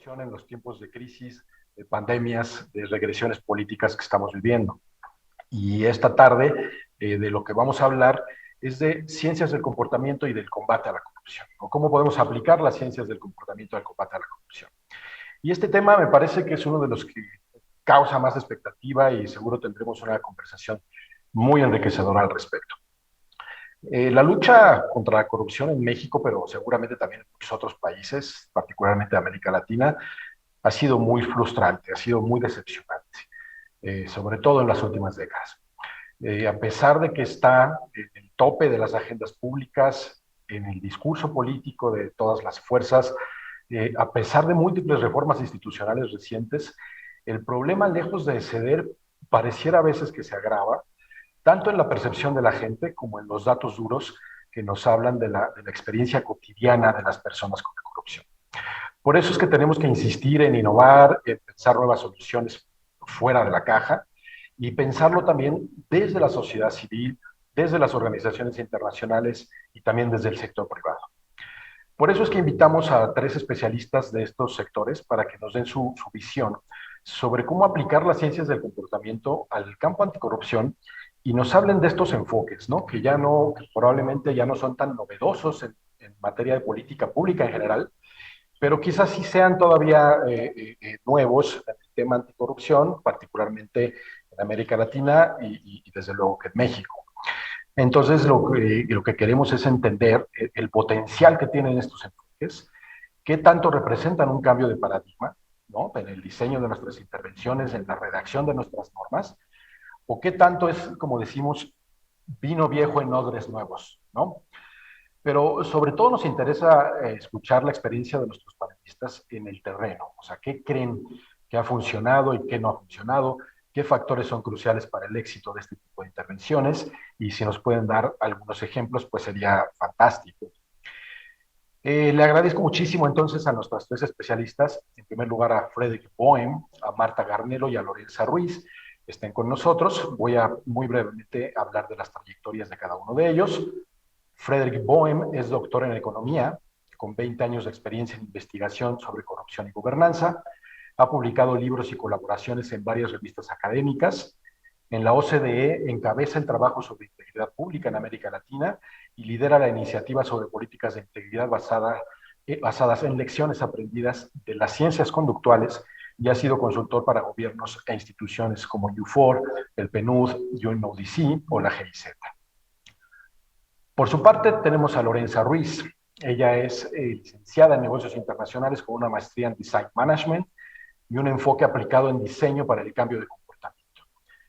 en los tiempos de crisis, de pandemias, de regresiones políticas que estamos viviendo. Y esta tarde de lo que vamos a hablar es de ciencias del comportamiento y del combate a la corrupción, o cómo podemos aplicar las ciencias del comportamiento al combate a la corrupción. Y este tema me parece que es uno de los que causa más expectativa y seguro tendremos una conversación muy enriquecedora al respecto. La lucha contra la corrupción en México, pero seguramente también en muchos otros países, particularmente de América Latina, ha sido muy frustrante, ha sido muy decepcionante, sobre todo en las últimas décadas. A pesar de que está en el tope de las agendas públicas, en el discurso político de todas las fuerzas, a pesar de múltiples reformas institucionales recientes, el problema, lejos de ceder, pareciera a veces que se agrava, tanto en la percepción de la gente como en los datos duros que nos hablan de la experiencia cotidiana de las personas con la corrupción. Por eso es que tenemos que insistir en innovar, en pensar nuevas soluciones fuera de la caja y pensarlo también desde la sociedad civil, desde las organizaciones internacionales y también desde el sector privado. Por eso es que invitamos a tres especialistas de estos sectores para que nos den su visión sobre cómo aplicar las ciencias del comportamiento al campo anticorrupción y nos hablen de estos enfoques, ¿no? Que ya no, que probablemente ya no son tan novedosos en materia de política pública en general, pero quizás sí sean todavía nuevos en el tema anticorrupción, particularmente en América Latina y desde luego que en México. Entonces, lo que queremos es entender el potencial que tienen estos enfoques, qué tanto representan un cambio de paradigma, ¿no? En el diseño de nuestras intervenciones, en la redacción de nuestras normas, o qué tanto es, como decimos, vino viejo en odres nuevos, ¿no? Pero sobre todo nos interesa escuchar la experiencia de nuestros panelistas en el terreno, o sea, qué creen que ha funcionado y qué no ha funcionado, qué factores son cruciales para el éxito de este tipo de intervenciones y si nos pueden dar algunos ejemplos, pues sería fantástico. Le agradezco muchísimo entonces a nuestras tres especialistas, en primer lugar a Frederick Boehm, a Marta Garnelo y a Lorenza Ruiz, que estén con nosotros. Voy a muy brevemente hablar de las trayectorias de cada uno de ellos. Frederick Boehm es doctor en economía, con 20 años de experiencia en investigación sobre corrupción y gobernanza. Ha publicado libros y colaboraciones en varias revistas académicas. En la OCDE encabeza el trabajo sobre integridad pública en América Latina y lidera la iniciativa sobre políticas de integridad basadas en lecciones aprendidas de las ciencias conductuales y ha sido consultor para gobiernos e instituciones como UFOR, el PNUD, UNODC o la GIZ. Por su parte, tenemos a Lorenza Ruiz. Ella es licenciada en negocios internacionales con una maestría en Design Management y un enfoque aplicado en diseño para el cambio de comportamiento.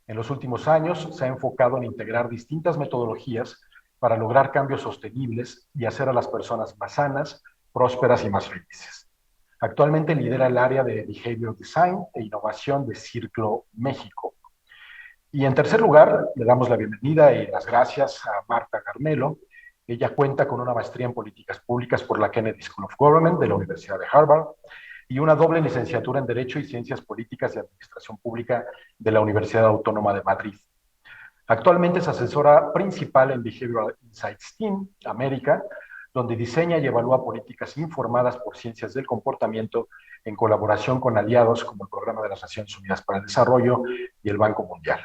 En los últimos años se ha enfocado en integrar distintas metodologías para lograr cambios sostenibles y hacer a las personas más sanas, prósperas y más felices. Actualmente lidera el área de Behavioral Design e Innovación de Círculo México. Y en tercer lugar, le damos la bienvenida y las gracias a Marta Garnelo. Ella cuenta con una maestría en políticas públicas por la Kennedy School of Government de la Universidad de Harvard y una doble licenciatura en Derecho y Ciencias Políticas y Administración Pública de la Universidad Autónoma de Madrid. Actualmente es asesora principal en Behavioral Insights Team América, donde diseña y evalúa políticas informadas por ciencias del comportamiento en colaboración con aliados como el Programa de las Naciones Unidas para el Desarrollo y el Banco Mundial.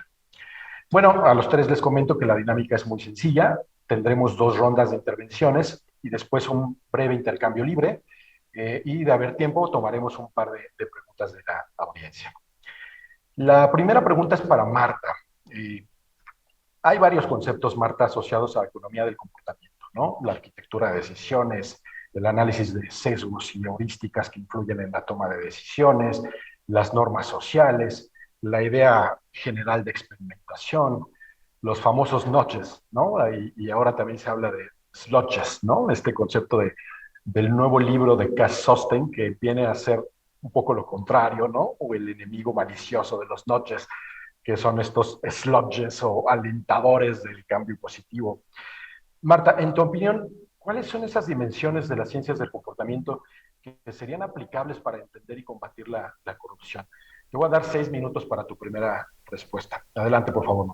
Bueno, a los tres les comento que la dinámica es muy sencilla. Tendremos 2 rondas de intervenciones y después un breve intercambio libre. Y de haber tiempo, tomaremos un par de preguntas de la audiencia. La primera pregunta es para Marta. Hay varios conceptos, Marta, asociados a la economía del comportamiento, ¿no? La arquitectura de decisiones, el análisis de sesgos y heurísticas que influyen en la toma de decisiones, las normas sociales, la idea general de experimentación, los famosos notches, ¿no? Y ahora también se habla de slotches, ¿no? Este concepto del nuevo libro de Cass Susten, que viene a ser un poco lo contrario, ¿no? O el enemigo malicioso de los notches, que son estos sludges o alentadores del cambio positivo. Marta, en tu opinión, ¿cuáles son esas dimensiones de las ciencias del comportamiento que serían aplicables para entender y combatir la corrupción? Te voy a dar 6 minutos para tu primera respuesta. Adelante, por favor.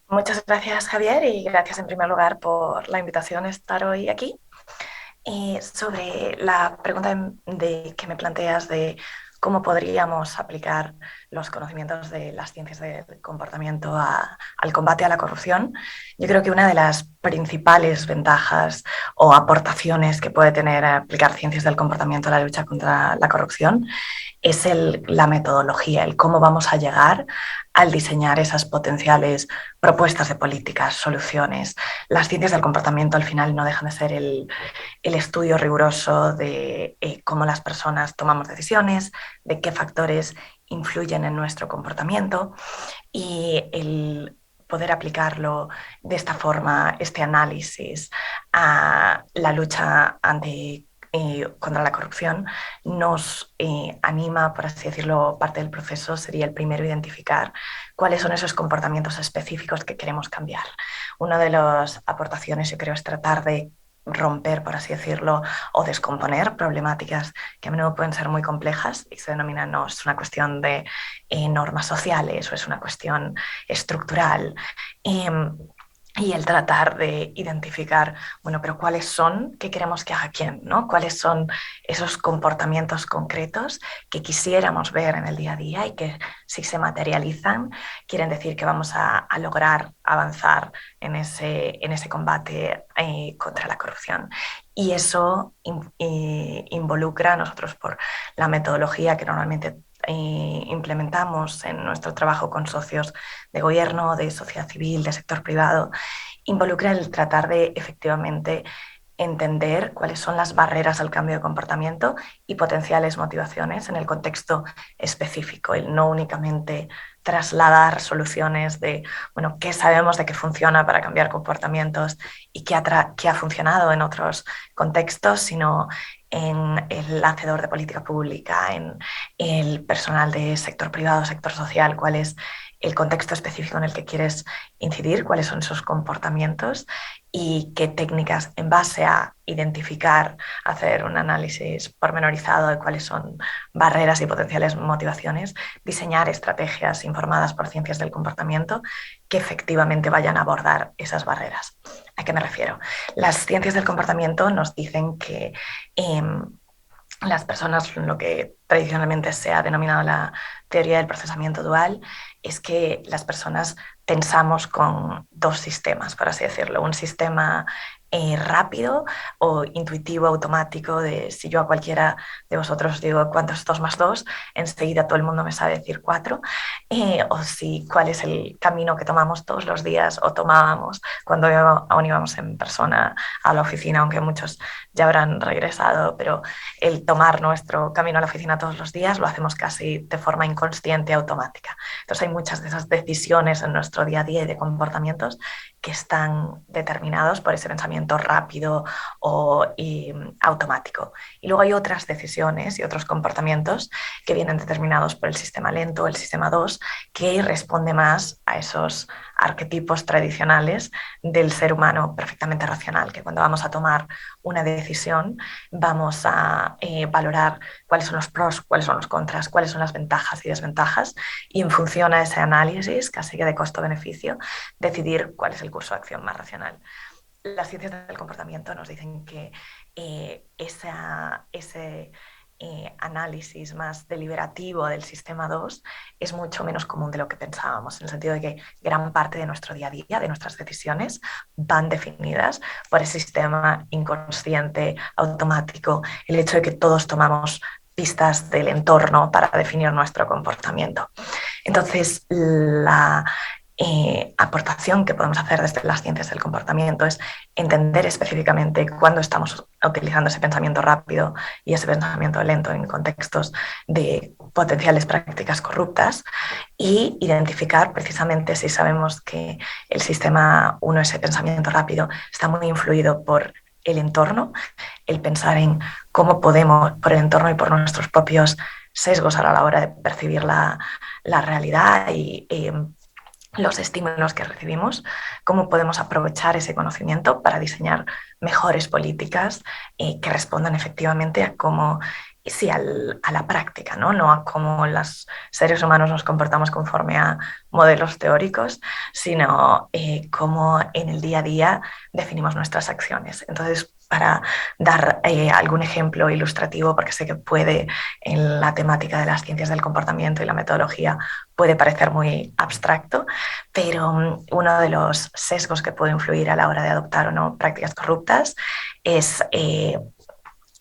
Muchas gracias, Javier, y gracias en primer lugar por la invitación a estar hoy aquí. Sobre la pregunta que me planteas de cómo podríamos aplicar los conocimientos de las ciencias del comportamiento al combate a la corrupción, yo creo que una de las principales ventajas o aportaciones que puede tener aplicar ciencias del comportamiento a la lucha contra la corrupción es la metodología, el cómo vamos a llegar al diseñar esas potenciales propuestas de políticas, soluciones. Las ciencias del comportamiento al final no dejan de ser el estudio riguroso de cómo las personas tomamos decisiones, de qué factores influyen en nuestro comportamiento y el poder aplicarlo de esta forma, este análisis a la lucha contra la corrupción, nos anima, por así decirlo, parte del proceso sería el primero identificar cuáles son esos comportamientos específicos que queremos cambiar. Una de las aportaciones, yo creo, es tratar de romper, por así decirlo, o descomponer problemáticas que a menudo pueden ser muy complejas y se denominan, no es una cuestión de normas sociales o es una cuestión estructural. Eh, y el tratar de identificar, bueno, pero cuáles son, qué queremos que haga quién, ¿no? Cuáles son esos comportamientos concretos que quisiéramos ver en el día a día y que si se materializan, quieren decir que vamos a lograr avanzar en ese combate contra la corrupción. Y eso involucra a nosotros por la metodología que normalmente implementamos en nuestro trabajo con socios de gobierno, de sociedad civil, de sector privado, involucra el tratar de efectivamente entender cuáles son las barreras al cambio de comportamiento y potenciales motivaciones en el contexto específico, el no únicamente trasladar soluciones de, bueno, qué sabemos de qué funciona para cambiar comportamientos y qué ha funcionado en otros contextos, sino en el hacedor de política pública, en el personal de sector privado, sector social, cuál es el contexto específico en el que quieres incidir, cuáles son esos comportamientos y qué técnicas en base a identificar, hacer un análisis pormenorizado de cuáles son barreras y potenciales motivaciones, diseñar estrategias informadas por ciencias del comportamiento que efectivamente vayan a abordar esas barreras. ¿A qué me refiero? Las ciencias del comportamiento nos dicen que las personas, lo que tradicionalmente se ha denominado la teoría del procesamiento dual, es que las personas pensamos con dos sistemas, por así decirlo. Un sistema rápido o intuitivo, automático, de si yo a cualquiera de vosotros digo cuánto es 2 más 2, enseguida todo el mundo me sabe decir 4, o si cuál es el camino que tomamos todos los días o tomábamos cuando aún íbamos en persona a la oficina, aunque muchos ya habrán regresado, pero el tomar nuestro camino a la oficina todos los días lo hacemos casi de forma inconsciente, automática. Entonces hay muchas de esas decisiones en nuestro día a día y de comportamientos que están determinados por ese pensamiento rápido o automático. Y luego hay otras decisiones y otros comportamientos que vienen determinados por el sistema lento, el sistema 2, que responde más a esos arquetipos tradicionales del ser humano perfectamente racional, que cuando vamos a tomar una decisión vamos a valorar cuáles son los pros, cuáles son los contras, cuáles son las ventajas y desventajas y en función a ese análisis, casi que de costo-beneficio, decidir cuál es el curso de acción más racional. Las ciencias del comportamiento nos dicen que ese análisis más deliberativo del sistema 2 es mucho menos común de lo que pensábamos, en el sentido de que gran parte de nuestro día a día, de nuestras decisiones, van definidas por el sistema inconsciente, automático, el hecho de que todos tomamos pistas del entorno para definir nuestro comportamiento. Entonces, la aportación que podemos hacer desde las ciencias del comportamiento es entender específicamente cuándo estamos utilizando ese pensamiento rápido y ese pensamiento lento en contextos de potenciales prácticas corruptas y identificar precisamente si sabemos que el sistema 1, ese pensamiento rápido, está muy influido por el entorno, el pensar en cómo podemos, por el entorno y por nuestros propios sesgos a la hora de percibir la realidad y los estímulos que recibimos, cómo podemos aprovechar ese conocimiento para diseñar mejores políticas que respondan efectivamente a cómo, sí, a la práctica, ¿no? No a cómo los seres humanos nos comportamos conforme a modelos teóricos, sino cómo en el día a día definimos nuestras acciones. Entonces, para dar algún ejemplo ilustrativo, porque sé que puede, en la temática de las ciencias del comportamiento y la metodología, puede parecer muy abstracto, pero uno de los sesgos que puede influir a la hora de adoptar o no prácticas corruptas es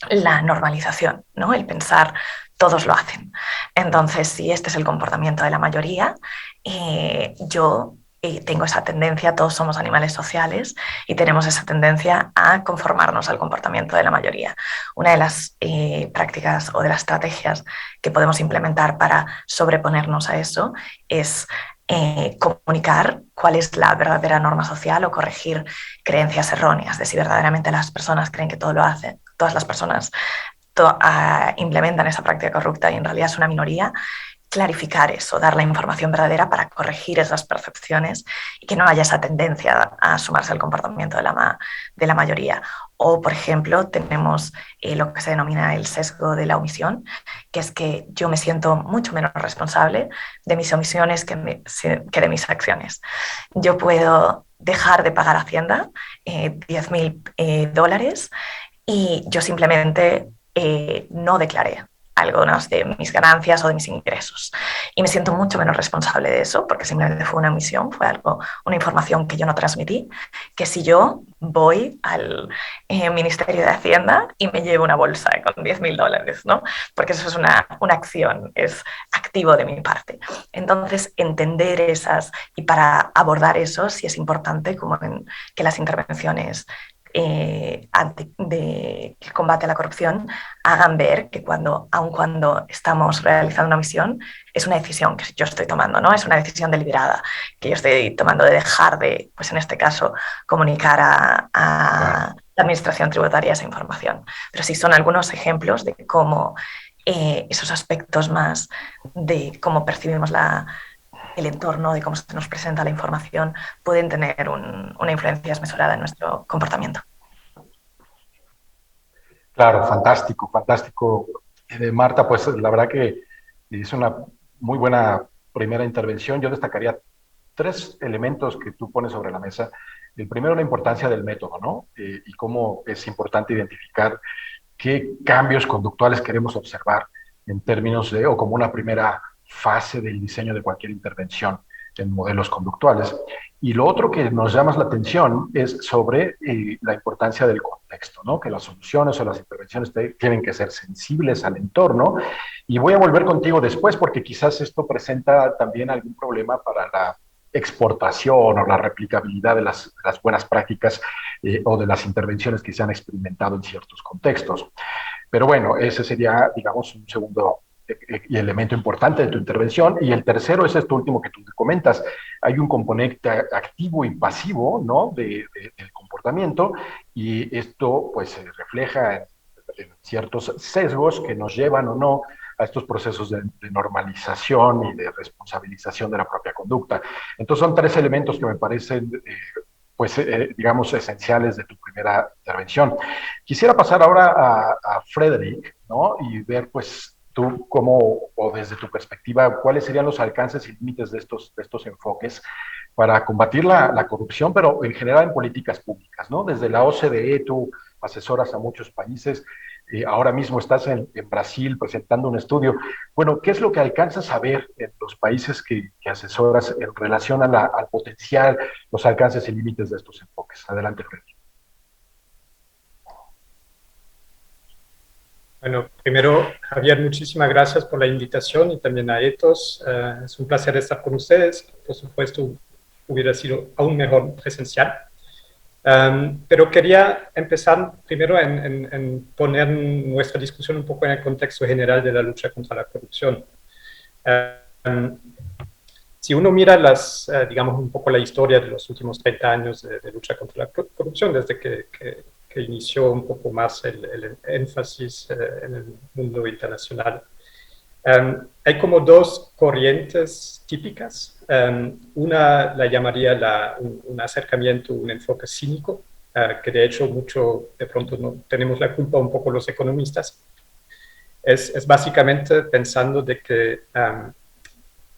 la normalización, ¿no? El pensar todos lo hacen. Entonces, si este es el comportamiento de la mayoría, yo tengo esa tendencia, todos somos animales sociales y tenemos esa tendencia a conformarnos al comportamiento de la mayoría. Una de las prácticas o de las estrategias que podemos implementar para sobreponernos a eso es comunicar cuál es la verdadera norma social o corregir creencias erróneas de si verdaderamente las personas creen que todo lo hacen, todas las personas implementan esa práctica corrupta y en realidad es una minoría. Clarificar eso, dar la información verdadera para corregir esas percepciones y que no haya esa tendencia a sumarse al comportamiento de la mayoría. O, por ejemplo, tenemos lo que se denomina el sesgo de la omisión, que es que yo me siento mucho menos responsable de mis omisiones que de mis acciones. Yo puedo dejar de pagar Hacienda $10.000 y yo simplemente no declaré algunas de mis ganancias o de mis ingresos. Y me siento mucho menos responsable de eso, porque simplemente fue una omisión, fue una información que yo no transmití, que si yo voy al Ministerio de Hacienda y me llevo una bolsa con $10.000, ¿no? Porque eso es una acción, es activo de mi parte. Entonces, entender esas, y para abordar eso, sí es importante como que las intervenciones de combate a la corrupción hagan ver que aun cuando estamos realizando una misión, es una decisión que yo estoy tomando, ¿no? Es una decisión deliberada que yo estoy tomando de dejar de, pues en este caso, comunicar a la administración tributaria esa información. Pero sí son algunos ejemplos de cómo esos aspectos más de cómo percibimos el entorno, de cómo se nos presenta la información, pueden tener una influencia desmesurada en nuestro comportamiento. Claro, fantástico, fantástico. Marta, pues la verdad que es una muy buena primera intervención. Yo destacaría tres elementos que tú pones sobre la mesa. El primero, la importancia del método, ¿no? Y cómo es importante identificar qué cambios conductuales queremos observar en términos de, o como una primera fase del diseño de cualquier intervención en modelos conductuales. Y lo otro que nos llama la atención es sobre la importancia del contexto, ¿no? Que las soluciones o las intervenciones tienen que ser sensibles al entorno. Y voy a volver contigo después porque quizás esto presenta también algún problema para la exportación o la replicabilidad de las buenas prácticas o de las intervenciones que se han experimentado en ciertos contextos. Pero bueno, ese sería, digamos, un segundo elemento importante de tu intervención. Y el tercero es esto último que tú comentas. Hay un componente activo y pasivo, ¿no? Del comportamiento y esto pues se refleja en ciertos sesgos que nos llevan o no a estos procesos de normalización y de responsabilización de la propia conducta. Entonces son tres elementos que me parecen pues, digamos, esenciales de tu primera intervención. Quisiera pasar ahora a Frederick, ¿no? Y ver, pues, tú cómo, o desde tu perspectiva, cuáles serían los alcances y límites de estos enfoques para combatir la corrupción, pero en general en políticas públicas, ¿no? Desde la OCDE tú asesoras a muchos países, ahora mismo estás en Brasil presentando un estudio. Bueno, ¿qué es lo que alcanzas a ver en los países que asesoras en relación al potencial, los alcances y límites de estos enfoques? Adelante, Freddy. Bueno, primero, Javier, muchísimas gracias por la invitación y también a Ethos. Es un placer estar con ustedes. Por supuesto, hubiera sido aún mejor presencial. Pero quería empezar primero en poner nuestra discusión un poco en el contexto general de la lucha contra la corrupción. Si uno mira digamos, un poco la historia de los últimos 30 años de lucha contra la corrupción, desde que inició un poco más el énfasis en el mundo internacional, hay como dos corrientes típicas. Una la llamaría un acercamiento, un enfoque cínico, que de hecho de pronto no tenemos la culpa un poco los economistas. Es básicamente pensando de que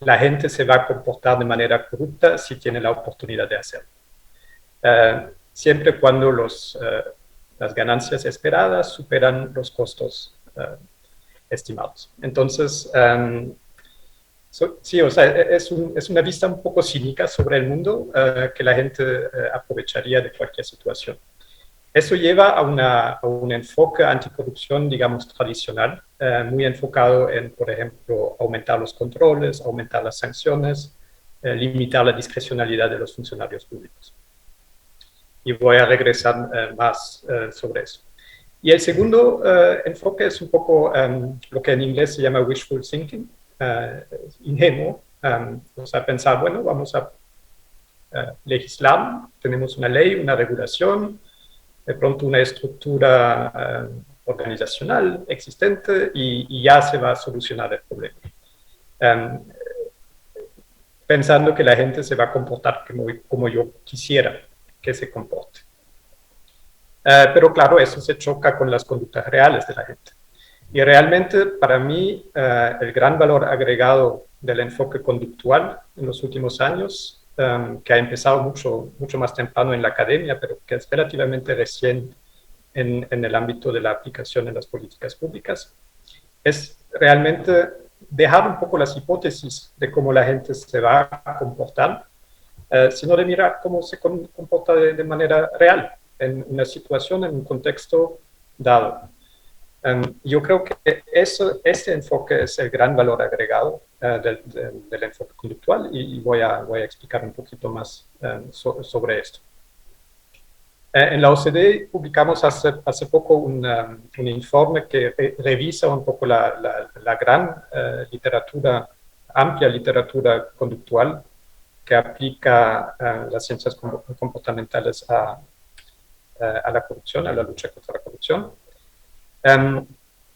la gente se va a comportar de manera corrupta si tiene la oportunidad de hacerlo. Siempre cuando las ganancias esperadas superan los costos estimados. Entonces, sí, o sea, es una vista un poco cínica sobre el mundo que la gente aprovecharía de cualquier situación. Eso lleva a un enfoque anticorrupción, digamos, tradicional, muy enfocado en, por ejemplo, aumentar los controles, aumentar las sanciones, limitar la discrecionalidad de los funcionarios públicos. Y voy a regresar más sobre eso. Y el segundo enfoque es un poco lo que en inglés se llama wishful thinking, ingenuo, o sea, pensar, bueno, vamos a legislar, tenemos una ley, una regulación, de pronto una estructura organizacional existente y ya se va a solucionar el problema. Pensando que la gente se va a comportar como yo quisiera que se comporte. Pero claro, eso se choca con las conductas reales de la gente. Y realmente, para mí, el gran valor agregado del enfoque conductual en los últimos años, que ha empezado mucho más temprano en la academia, pero que es relativamente recién en el ámbito de la aplicación en las políticas públicas, es realmente dejar un poco las hipótesis de cómo la gente se va a comportar, sino de mirar cómo se comporta de manera real, en una situación, en un contexto dado. Yo creo que este enfoque es el gran valor agregado del enfoque conductual y voy a explicar un poquito más sobre esto. En la OCDE publicamos hace poco un informe que revisa un poco la gran amplia literatura conductual que aplica las ciencias comportamentales a la corrupción, a la lucha contra la corrupción.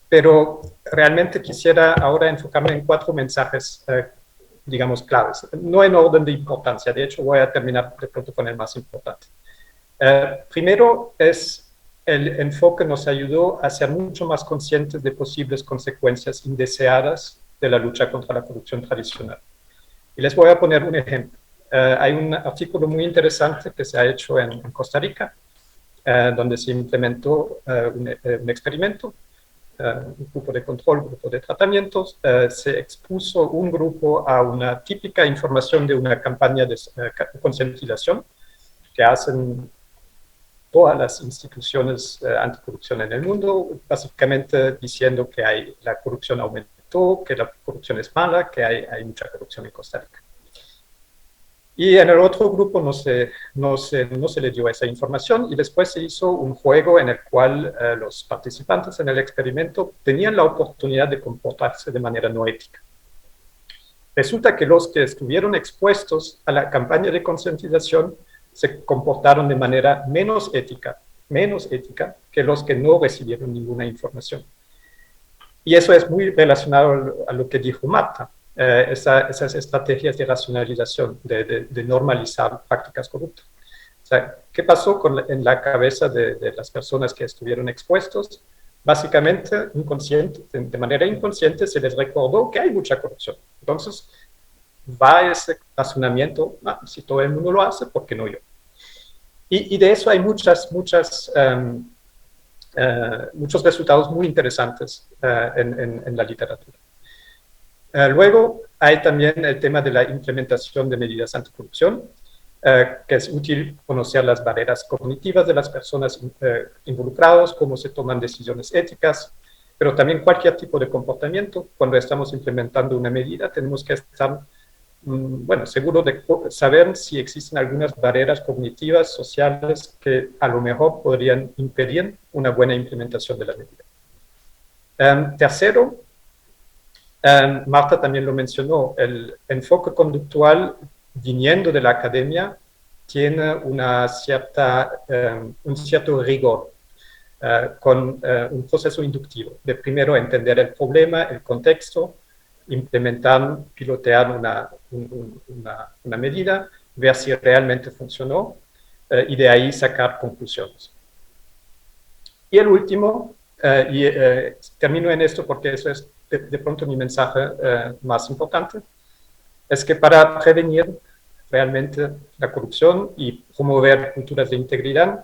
Pero realmente quisiera ahora enfocarme en 4 mensajes, digamos, claves, no en orden de importancia, de hecho voy a terminar de pronto con el más importante. Primero es el enfoque nos ayudó a ser mucho más conscientes de posibles consecuencias indeseadas de la lucha contra la corrupción tradicional. Y les voy a poner un ejemplo. Hay un artículo muy interesante que se ha hecho en Costa Rica, donde se implementó un experimento, un grupo de control, un grupo de tratamientos, se expuso un grupo a una típica información de una campaña de concientización que hacen todas las instituciones anticorrupción en el mundo, básicamente diciendo que la corrupción aumentó, que la corrupción es mala, que hay mucha corrupción en Costa Rica. Y en el otro grupo no se le dio esa información y después se hizo un juego en el cual los participantes en el experimento tenían la oportunidad de comportarse de manera no ética. Resulta que los que estuvieron expuestos a la campaña de concientización se comportaron de manera menos ética que los que no recibieron ninguna información. Y eso es muy relacionado a lo que dijo Marta. Esas estrategias de racionalización, de normalizar prácticas corruptas. O sea, ¿qué pasó en la cabeza de las personas que estuvieron expuestos? Básicamente, de manera inconsciente, se les recordó que hay mucha corrupción. Entonces, va ese razonamiento, si todo el mundo lo hace, ¿por qué no yo? Y de eso hay muchos resultados muy interesantes en la literatura. Luego hay también el tema de la implementación de medidas anticorrupción, que es útil conocer las barreras cognitivas de las personas involucradas, cómo se toman decisiones éticas, pero también cualquier tipo de comportamiento. Cuando estamos implementando una medida, tenemos que estar seguros de saber si existen algunas barreras cognitivas, sociales, que a lo mejor podrían impedir una buena implementación de la medida. Tercero, Marta también lo mencionó, el enfoque conductual viniendo de la academia tiene un cierto rigor, con un proceso inductivo, de primero entender el problema, el contexto, implementar, pilotear una medida, ver si realmente funcionó y de ahí sacar conclusiones. Y el último, termino en esto porque eso es de pronto mi mensaje más importante, es que para prevenir realmente la corrupción y promover culturas de integridad,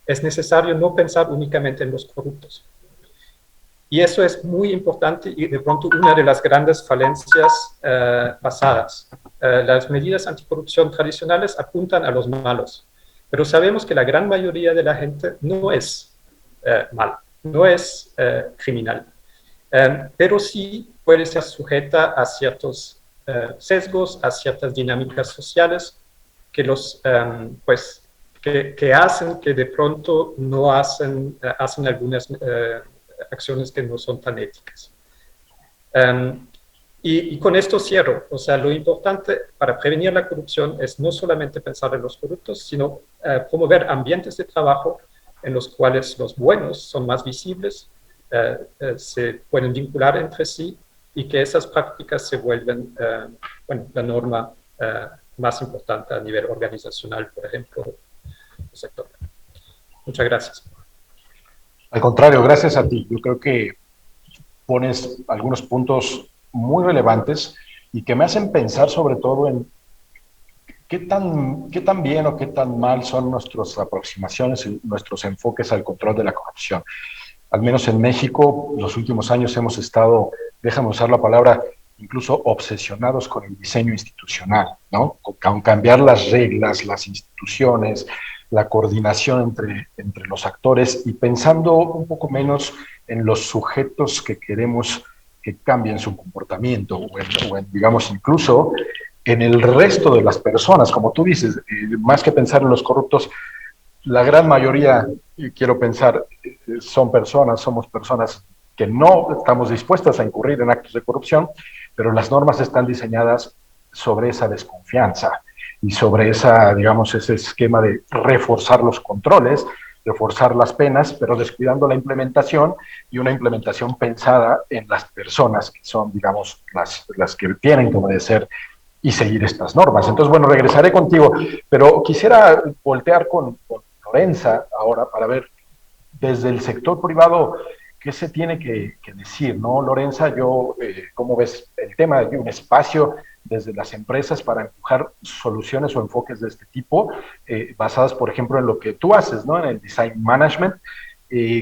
es necesario no pensar únicamente en los corruptos. Y eso es muy importante y de pronto una de las grandes falencias pasadas. Las medidas anticorrupción tradicionales apuntan a los malos, pero sabemos que la gran mayoría de la gente no es mal, no es criminal, pero sí puede ser sujeta a ciertos sesgos, a ciertas dinámicas sociales que que hacen que de pronto no hacen algunas acciones que no son tan éticas. Y con esto cierro. O sea, lo importante para prevenir la corrupción es no solamente pensar en los corruptos, sino promover ambientes de trabajo en los cuales los buenos son más visibles, se pueden vincular entre sí y que esas prácticas se vuelven la norma más importante a nivel organizacional, por ejemplo, del sector. Muchas gracias. Al contrario, gracias a ti. Yo creo que pones algunos puntos muy relevantes y que me hacen pensar sobre todo en qué tan bien o qué tan mal son nuestras aproximaciones y nuestros enfoques al control de la corrupción. Al menos en México, los últimos años hemos estado, déjame usar la palabra, incluso obsesionados con el diseño institucional, ¿no? Con cambiar las reglas, las instituciones, la coordinación entre los actores y pensando un poco menos en los sujetos que queremos que cambien su comportamiento digamos, incluso en el resto de las personas, como tú dices, más que pensar en los corruptos, la gran mayoría, quiero pensar, somos personas que no estamos dispuestas a incurrir en actos de corrupción, pero las normas están diseñadas sobre esa desconfianza y sobre digamos, ese esquema de reforzar los controles, reforzar las penas, pero descuidando la implementación y una implementación pensada en las personas que son, digamos, las que tienen que obedecer y seguir estas normas. Entonces, bueno, regresaré contigo, pero quisiera voltear con Lorenza ahora para ver desde el sector privado qué se tiene que decir, ¿no? Lorenza, ¿cómo ves el tema de un espacio desde las empresas para empujar soluciones o enfoques de este tipo, basadas, por ejemplo, en lo que tú haces, ¿no? En el design management.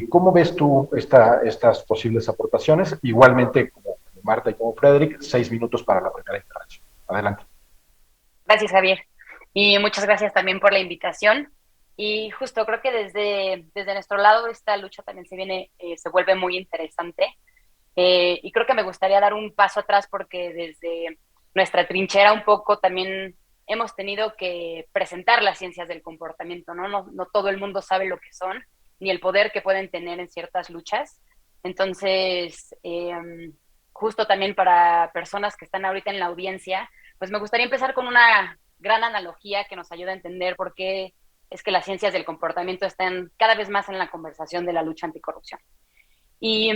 ¿Cómo ves tú estas posibles aportaciones? Igualmente, como Marta y como Frederick, 6 minutos para la primera intervención. Adelante. Gracias, Javier. Y muchas gracias también por la invitación. Y justo creo que desde nuestro lado esta lucha también se vuelve muy interesante. Y creo que me gustaría dar un paso atrás porque desde nuestra trinchera un poco también hemos tenido que presentar las ciencias del comportamiento, ¿no? No todo el mundo sabe lo que son, ni el poder que pueden tener en ciertas luchas. Entonces, justo también para personas que están ahorita en la audiencia, pues me gustaría empezar con una gran analogía que nos ayuda a entender por qué es que las ciencias del comportamiento están cada vez más en la conversación de la lucha anticorrupción. Y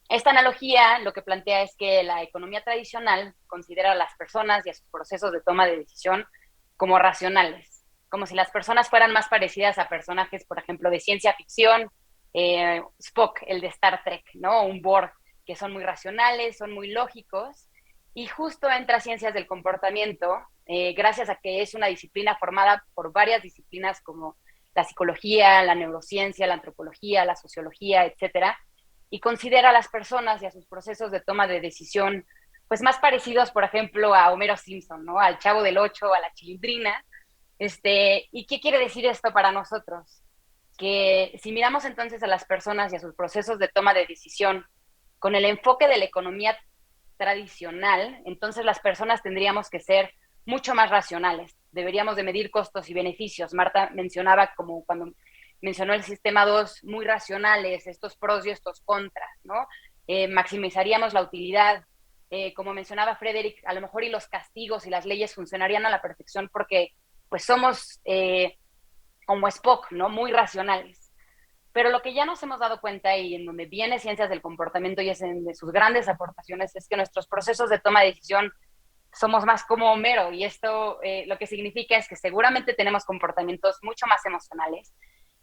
esta analogía lo que plantea es que la economía tradicional considera a las personas y a sus procesos de toma de decisión como racionales, como si las personas fueran más parecidas a personajes, por ejemplo, de ciencia ficción, Spock, el de Star Trek, ¿no? Un Borg, que son muy racionales, son muy lógicos, y justo entra ciencias del comportamiento, gracias a que es una disciplina formada por varias disciplinas como la psicología, la neurociencia, la antropología, la sociología, etcétera, y considera a las personas y a sus procesos de toma de decisión pues más parecidos, por ejemplo, a Homero Simpson, ¿no? Al Chavo del Ocho, a la Chilindrina. ¿Y qué quiere decir esto para nosotros? Que si miramos entonces a las personas y a sus procesos de toma de decisión con el enfoque de la economía tradicional, entonces las personas tendríamos que ser mucho más racionales. Deberíamos de medir costos y beneficios. Marta mencionaba como cuando mencionó el sistema 2, muy racionales, estos pros y estos contras, ¿no? Maximizaríamos la utilidad. Como mencionaba Frederick, a lo mejor y los castigos y las leyes funcionarían a la perfección porque pues somos como Spock, ¿no? Muy racionales. Pero lo que ya nos hemos dado cuenta y en donde viene ciencias del comportamiento y es en de sus grandes aportaciones es que nuestros procesos de toma de decisión somos más como Homero y esto lo que significa es que seguramente tenemos comportamientos mucho más emocionales,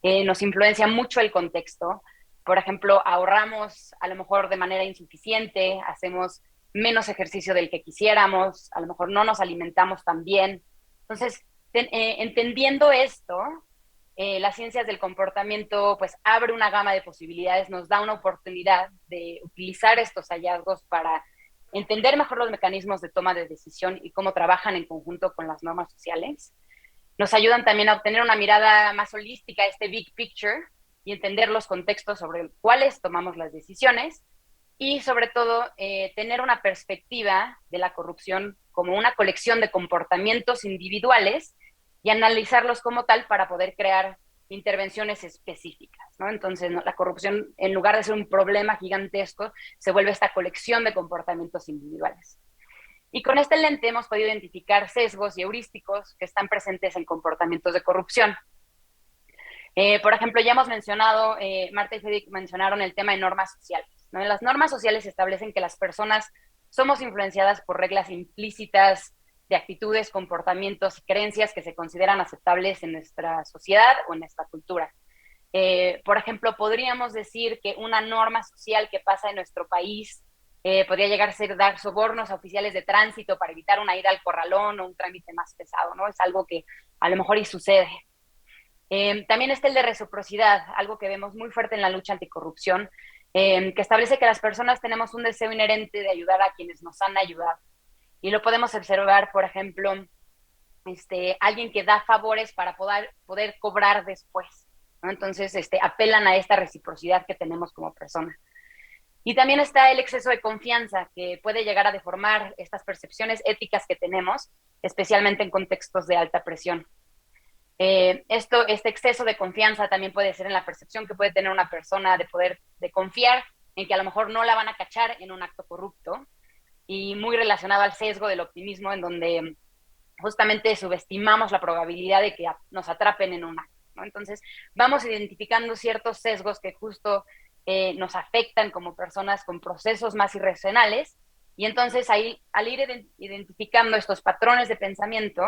nos influencia mucho el contexto. Por ejemplo, ahorramos a lo mejor de manera insuficiente, hacemos menos ejercicio del que quisiéramos, a lo mejor no nos alimentamos tan bien. Entonces, entendiendo esto, las ciencias del comportamiento pues abre una gama de posibilidades, nos da una oportunidad de utilizar estos hallazgos para entender mejor los mecanismos de toma de decisión y cómo trabajan en conjunto con las normas sociales. Nos ayudan también a obtener una mirada más holística a este big picture y entender los contextos sobre los cuales tomamos las decisiones y sobre todo tener una perspectiva de la corrupción como una colección de comportamientos individuales y analizarlos como tal para poder crear intervenciones específicas, ¿no? Entonces, ¿no? La corrupción, en lugar de ser un problema gigantesco, se vuelve esta colección de comportamientos individuales. Y con este lente hemos podido identificar sesgos y heurísticos que están presentes en comportamientos de corrupción. Por ejemplo, ya hemos mencionado, Marta y Fede mencionaron el tema de normas sociales, ¿no? Las normas sociales establecen que las personas somos influenciadas por reglas implícitas de actitudes, comportamientos y creencias que se consideran aceptables en nuestra sociedad o en nuestra cultura. Por ejemplo, podríamos decir que una norma social que pasa en nuestro país podría llegar a ser dar sobornos a oficiales de tránsito para evitar una ida al corralón o un trámite más pesado, ¿no? Es algo que a lo mejor y sucede. También está el de reciprocidad, algo que vemos muy fuerte en la lucha anticorrupción, que establece que las personas tenemos un deseo inherente de ayudar a quienes nos han ayudado. Y lo podemos observar, por ejemplo, alguien que da favores para poder cobrar después, ¿no? Entonces, apelan a esta reciprocidad que tenemos como persona. Y también está el exceso de confianza, que puede llegar a deformar estas percepciones éticas que tenemos, especialmente en contextos de alta presión. Este exceso de confianza también puede ser en la percepción que puede tener una persona de confiar en que a lo mejor no la van a cachar en un acto corrupto, y muy relacionado al sesgo del optimismo, en donde justamente subestimamos la probabilidad de que nos atrapen en un acto, ¿no? Entonces vamos identificando ciertos sesgos que justo nos afectan como personas con procesos más irracionales, y entonces ahí, al ir identificando estos patrones de pensamiento,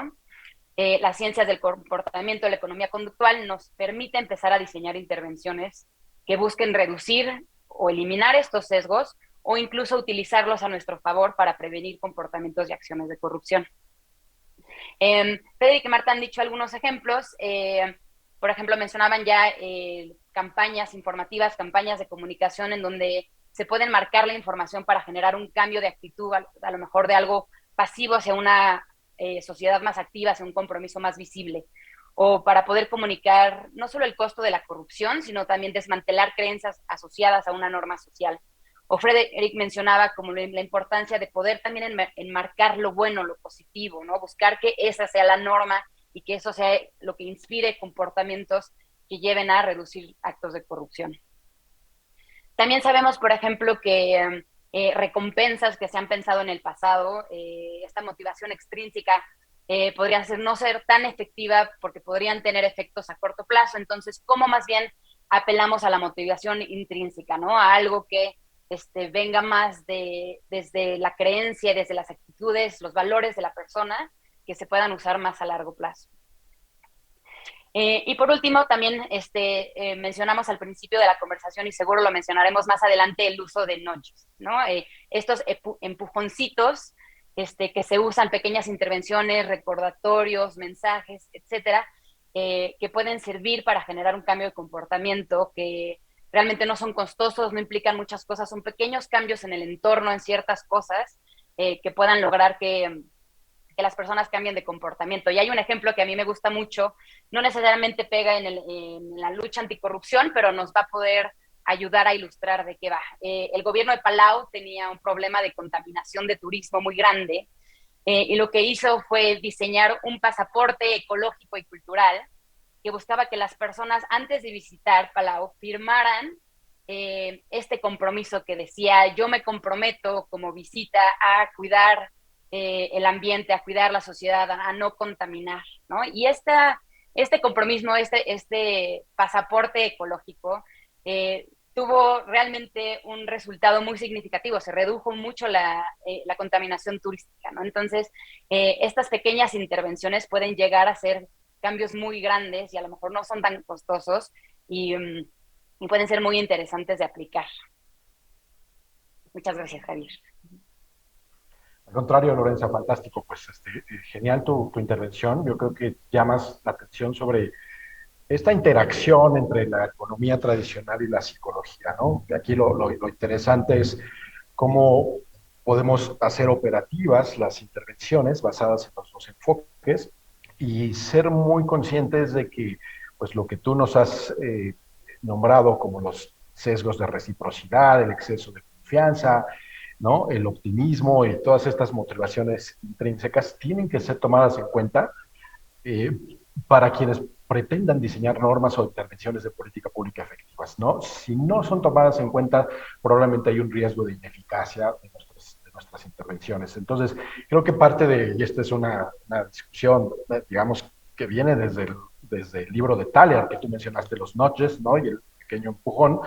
las ciencias del comportamiento, la economía conductual, nos permite empezar a diseñar intervenciones que busquen reducir o eliminar estos sesgos o incluso utilizarlos a nuestro favor para prevenir comportamientos y acciones de corrupción. Federic y Marta han dicho algunos ejemplos. Por ejemplo, mencionaban ya campañas informativas, campañas de comunicación en donde se pueden marcar la información para generar un cambio de actitud, a lo mejor de algo pasivo hacia una sociedad más activa, hacia un compromiso más visible, o para poder comunicar no solo el costo de la corrupción, sino también desmantelar creencias asociadas a una norma social. O Frederick mencionaba como la importancia de poder también enmarcar lo bueno, lo positivo, ¿no? Buscar que esa sea la norma y que eso sea lo que inspire comportamientos que lleven a reducir actos de corrupción. También sabemos, por ejemplo, que recompensas que se han pensado en el pasado, esta motivación extrínseca podría no ser tan efectiva porque podrían tener efectos a corto plazo. Entonces, ¿cómo más bien apelamos a la motivación intrínseca, ¿no? A algo que venga más desde la creencia, desde las actitudes, los valores de la persona, que se puedan usar más a largo plazo. Y por último, también mencionamos al principio de la conversación, y seguro lo mencionaremos más adelante, el uso de nudges, ¿no? Estos empujoncitos que se usan, pequeñas intervenciones, recordatorios, mensajes, etcétera, que pueden servir para generar un cambio de comportamiento que realmente no son costosos, no implican muchas cosas, son pequeños cambios en el entorno, en ciertas cosas, que puedan lograr que las personas cambien de comportamiento. Y hay un ejemplo que a mí me gusta mucho, no necesariamente pega en la lucha anticorrupción, pero nos va a poder ayudar a ilustrar de qué va. El gobierno de Palau tenía un problema de contaminación de turismo muy grande, y lo que hizo fue diseñar un pasaporte ecológico y cultural que buscaba que las personas antes de visitar Palau firmaran este compromiso que decía: yo me comprometo como visita a cuidar el ambiente, a cuidar la sociedad, a no contaminar, ¿no? Y este compromiso, este pasaporte ecológico tuvo realmente un resultado muy significativo, se redujo mucho la contaminación turística, ¿no? Entonces, estas pequeñas intervenciones pueden llegar a ser cambios muy grandes y a lo mejor no son tan costosos y pueden ser muy interesantes de aplicar. Muchas gracias, Javier. Al contrario, Lorenza, fantástico. Pues genial tu intervención. Yo creo que llamas la atención sobre esta interacción entre la economía tradicional y la psicología, ¿no? Aquí lo interesante es cómo podemos hacer operativas las intervenciones basadas en los dos enfoques y ser muy conscientes de que pues lo que tú nos has nombrado como los sesgos de reciprocidad, el exceso de confianza, ¿no? El optimismo y todas estas motivaciones intrínsecas tienen que ser tomadas en cuenta eh, para quienes pretendan diseñar normas o intervenciones de política pública efectivas, ¿no? Si no son tomadas en cuenta, probablemente hay un riesgo de ineficacia de nuestras intervenciones. Entonces, creo que parte de, y esta es una discusión, digamos, que viene desde el libro de Thaler, que tú mencionaste, los nudges, ¿no? Y el pequeño empujón,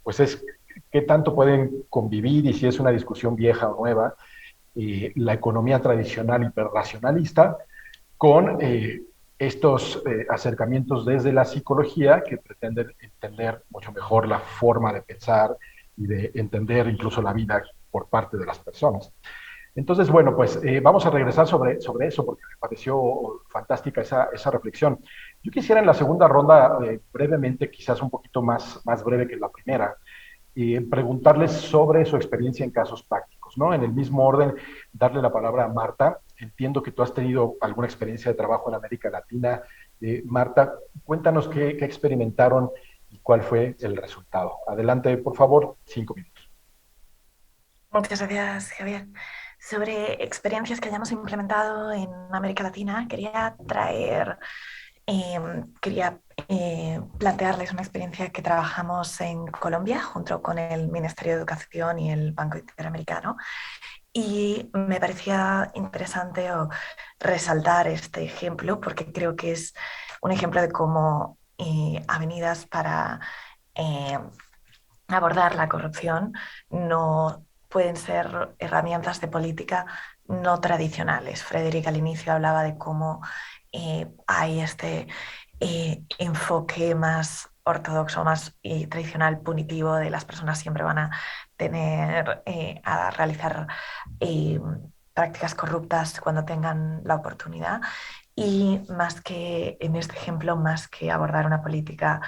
pues es qué tanto pueden convivir y si es una discusión vieja o nueva, la economía tradicional hiperracionalista con estos acercamientos desde la psicología que pretenden entender mucho mejor la forma de pensar y de entender incluso la vida por parte de las personas. Entonces, bueno, pues vamos a regresar sobre eso porque me pareció fantástica esa reflexión. Yo quisiera en la segunda ronda, brevemente, quizás un poquito más breve que la primera, y preguntarles sobre su experiencia en casos prácticos, ¿no? En el mismo orden, darle la palabra a Marta. Entiendo que tú has tenido alguna experiencia de trabajo en América Latina. Marta, cuéntanos qué experimentaron y cuál fue el resultado. Adelante, por favor, 5 minutos. Muchas gracias, Javier. Sobre experiencias que hayamos implementado en América Latina, quería plantearles una experiencia que trabajamos en Colombia junto con el Ministerio de Educación y el Banco Interamericano. Y me parecía interesante resaltar este ejemplo porque creo que es un ejemplo de cómo avenidas para eh, abordar la corrupción no pueden ser herramientas de política no tradicionales. Frederick al inicio hablaba de cómo hay este enfoque más ortodoxo, más tradicional, punitivo, de las personas siempre van a tener, a realizar eh, prácticas corruptas cuando tengan la oportunidad. Y más que en este ejemplo, más que abordar una política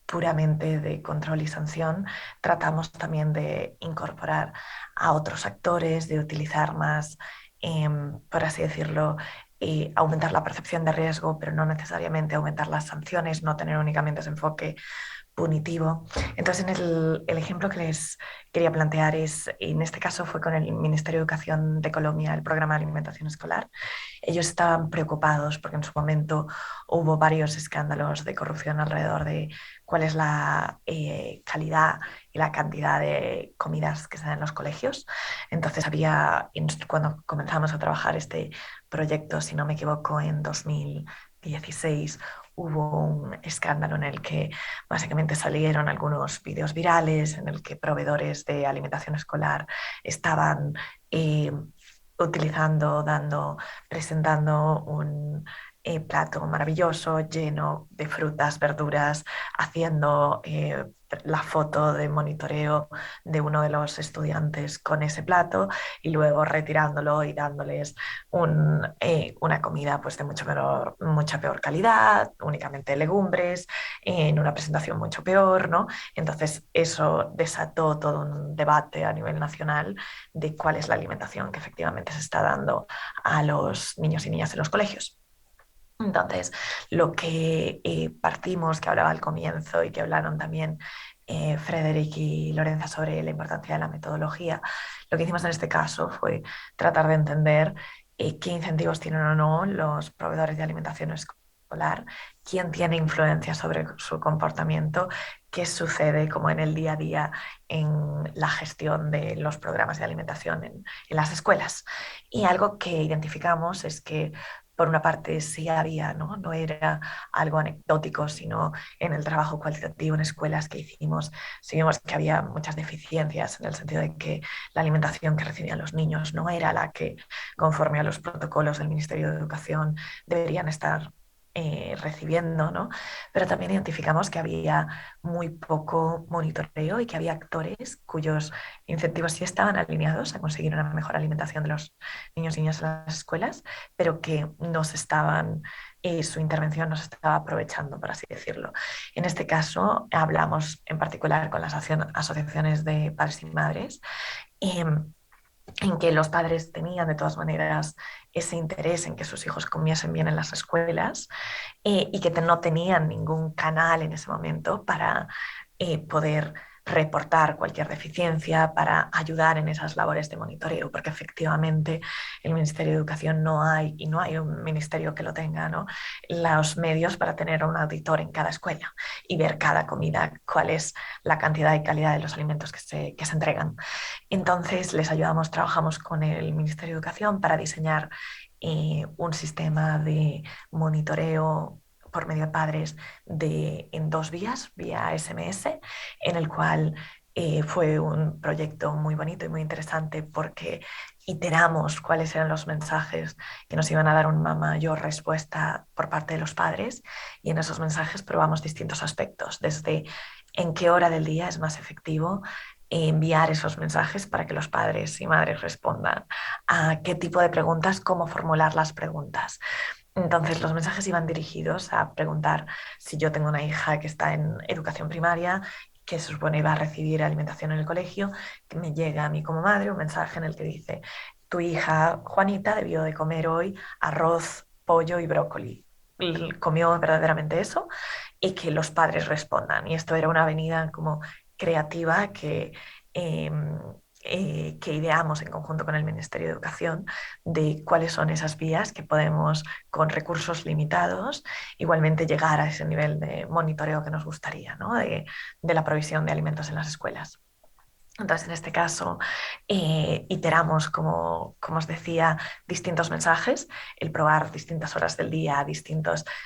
puramente de control y sanción, tratamos también de incorporar a otros actores, de utilizar más, por así decirlo, aumentar la percepción de riesgo, pero no necesariamente aumentar las sanciones, no tener únicamente ese enfoque punitivo. Entonces, el ejemplo que les quería plantear es, en este caso fue con el Ministerio de Educación de Colombia, el programa de alimentación escolar. Ellos estaban preocupados porque en su momento hubo varios escándalos de corrupción alrededor de cuál es la calidad y la cantidad de comidas que se dan en los colegios. Entonces cuando comenzamos a trabajar este proyecto, si no me equivoco, en 2016, hubo un escándalo en el que básicamente salieron algunos vídeos virales en el que proveedores de alimentación escolar estaban presentando un plato maravilloso lleno de frutas, verduras, haciendo la foto de monitoreo de uno de los estudiantes con ese plato y luego retirándolo y dándoles una comida pues de mucha peor calidad, únicamente legumbres, en una presentación mucho peor, ¿no? Entonces eso desató todo un debate a nivel nacional de cuál es la alimentación que efectivamente se está dando a los niños y niñas en los colegios. Entonces, lo que partimos, que hablaba al comienzo y que hablaron también Frederick y Lorenza sobre la importancia de la metodología, lo que hicimos en este caso fue tratar de entender qué incentivos tienen o no los proveedores de alimentación escolar, quién tiene influencia sobre su comportamiento, qué sucede como en el día a día en la gestión de los programas de alimentación en las escuelas. Y algo que identificamos es que por una parte sí había, ¿no? No era algo anecdótico, sino en el trabajo cualitativo en escuelas que hicimos, sí vimos que había muchas deficiencias en el sentido de que la alimentación que recibían los niños no era la que, conforme a los protocolos del Ministerio de Educación, deberían estar recibiendo, ¿no? Pero también identificamos que había muy poco monitoreo y que había actores cuyos incentivos sí estaban alineados a conseguir una mejor alimentación de los niños y niñas en las escuelas, pero que no se estaban, su intervención no se estaba aprovechando, por así decirlo. En este caso, hablamos en particular con las asociaciones de padres y madres. Eh, en que los padres tenían de todas maneras ese interés en que sus hijos comiesen bien en las escuelas, y que no tenían ningún canal en ese momento para poder reportar cualquier deficiencia, para ayudar en esas labores de monitoreo, porque efectivamente el Ministerio de Educación no hay, y no hay un ministerio que lo tenga, ¿no?, los medios para tener un auditor en cada escuela y ver cada comida cuál es la cantidad y calidad de los alimentos que se entregan. Entonces les ayudamos, trabajamos con el Ministerio de Educación para diseñar un sistema de monitoreo por medio de padres en 2 vías, vía SMS, en el cual fue un proyecto muy bonito y muy interesante porque iteramos cuáles eran los mensajes que nos iban a dar una mayor respuesta por parte de los padres, y en esos mensajes probamos distintos aspectos, desde en qué hora del día es más efectivo enviar esos mensajes para que los padres y madres respondan, a qué tipo de preguntas, cómo formular las preguntas. Entonces, los mensajes iban dirigidos a preguntar si yo tengo una hija que está en educación primaria, que se supone va a recibir alimentación en el colegio, que me llega a mí como madre un mensaje en el que dice: tu hija Juanita debió de comer hoy arroz, pollo y brócoli. ¿Comió verdaderamente eso? Y que los padres respondan. Y esto era una avenida como creativa eh, que ideamos en conjunto con el Ministerio de Educación, de cuáles son esas vías que podemos, con recursos limitados, igualmente llegar a ese nivel de monitoreo que nos gustaría, ¿no?, de la provisión de alimentos en las escuelas. Entonces, en este caso, iteramos, como os decía, distintos mensajes, el probar distintas horas del día,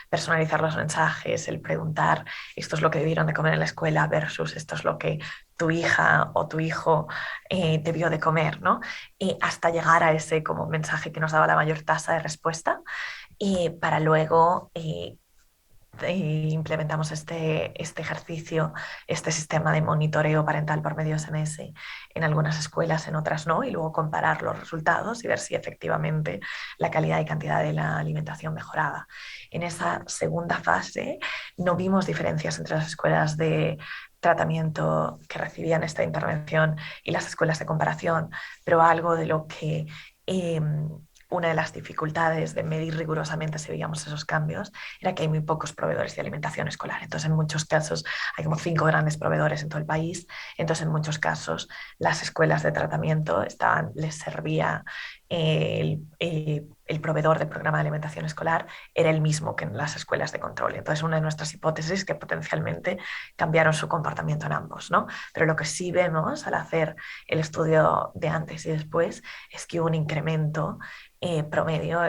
personalizar los mensajes, el preguntar esto es lo que debieron de comer en la escuela versus esto es lo que tu hija o tu hijo debió de comer, ¿no? Hasta llegar a ese como mensaje que nos daba la mayor tasa de respuesta, para luego implementamos este ejercicio, este sistema de monitoreo parental por medio SMS en algunas escuelas, en otras no, y luego comparar los resultados y ver si efectivamente la calidad y cantidad de la alimentación mejoraba. En esa segunda fase no vimos diferencias entre las escuelas de tratamiento que recibían esta intervención y las escuelas de comparación, pero algo de lo que una de las dificultades de medir rigurosamente si veíamos esos cambios era que hay muy pocos proveedores de alimentación escolar. Entonces, en muchos casos hay como 5 grandes proveedores en todo el país. Entonces, en muchos casos las escuelas de tratamiento les servía el proveedor del programa de alimentación escolar era el mismo que en las escuelas de control. Entonces, una de nuestras hipótesis es que potencialmente cambiaron su comportamiento en ambos, ¿no? Pero lo que sí vemos al hacer el estudio de antes y después es que hubo un incremento promedio.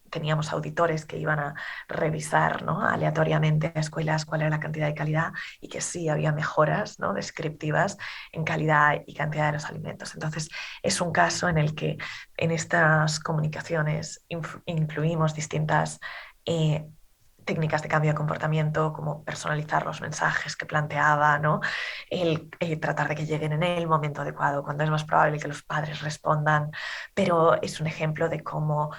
Teníamos auditores que iban a revisar, ¿no?, aleatoriamente a escuelas cuál era la cantidad y calidad, y que sí había mejoras, ¿no?, descriptivas en calidad y cantidad de los alimentos. Entonces, es un caso en el que en estas comunicaciones incluimos distintas técnicas de cambio de comportamiento, como personalizar los mensajes que planteaba, ¿no?, tratar de que lleguen en el momento adecuado, cuando es más probable que los padres respondan, pero es un ejemplo de cómo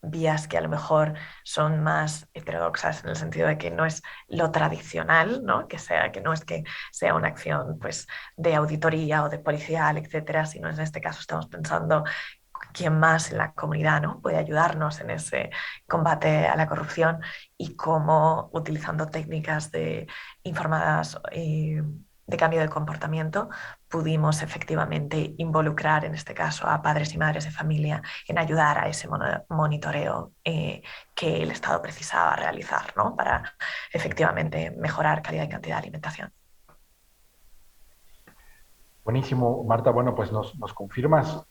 vías que a lo mejor son más heterodoxas, en el sentido de que no es lo tradicional, ¿no?, que no es que sea una acción pues de auditoría o de policial, etcétera, sino en este caso estamos pensando quién más en la comunidad, ¿no?, puede ayudarnos en ese combate a la corrupción, y cómo, utilizando técnicas informadas de cambio de comportamiento, pudimos efectivamente involucrar, en este caso, a padres y madres de familia en ayudar a ese monitoreo que el Estado precisaba realizar, ¿no?, para efectivamente mejorar calidad y cantidad de alimentación. Buenísimo, Marta. Bueno, pues nos confirmas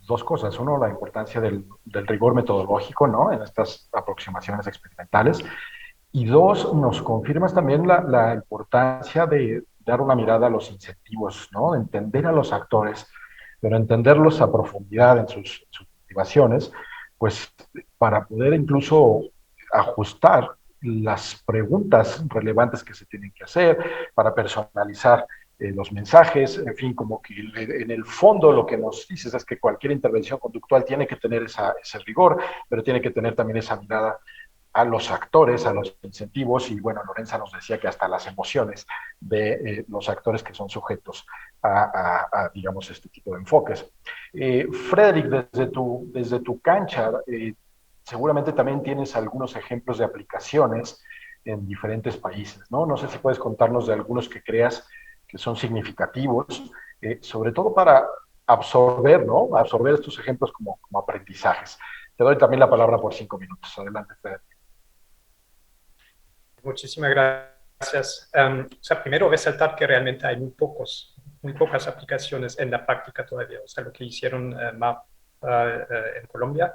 dos cosas. Uno, la importancia del rigor metodológico, ¿no?, en estas aproximaciones experimentales. Y dos, nos confirmas también la importancia de dar una mirada a los incentivos, ¿no?, de entender a los actores, pero entenderlos a profundidad en sus motivaciones, pues para poder incluso ajustar las preguntas relevantes que se tienen que hacer, para personalizar los mensajes, en fin, como que en el fondo lo que nos dices es que cualquier intervención conductual tiene que tener ese rigor, pero tiene que tener también esa mirada a los actores, a los incentivos, y bueno, Lorenza nos decía que hasta las emociones de los actores que son sujetos digamos, este tipo de enfoques. Frederick, desde tu cancha, seguramente también tienes algunos ejemplos de aplicaciones en diferentes países, ¿no? No sé si puedes contarnos de algunos que creas que son significativos, sobre todo para absorber, ¿no? Absorber estos ejemplos como aprendizajes. Te doy también la palabra por 5 minutos. Adelante, Frederick. Muchísimas gracias. O sea, primero resaltar que realmente hay muy pocas aplicaciones en la práctica todavía. O sea, lo que hicieron MAP en Colombia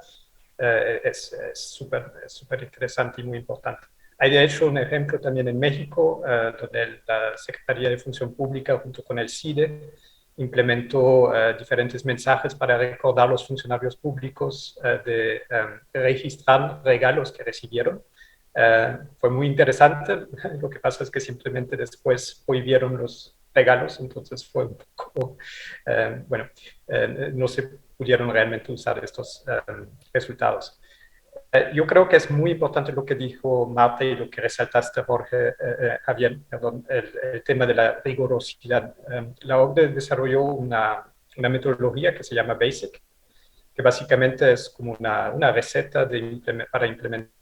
es súper interesante y muy importante. Hay de hecho un ejemplo también en México, donde la Secretaría de Función Pública junto con el CIDE implementó diferentes mensajes para recordar a los funcionarios públicos de registrar regalos que recibieron. Fue muy interesante. Lo que pasa es que simplemente después prohibieron los regalos, entonces fue un poco, no se pudieron realmente usar estos resultados. Yo creo que es muy importante lo que dijo Marta y lo que resaltaste, Jorge, Javier, perdón, el tema de la rigurosidad. La OCDE desarrolló una metodología que se llama BASIC, que básicamente es como una receta para implementar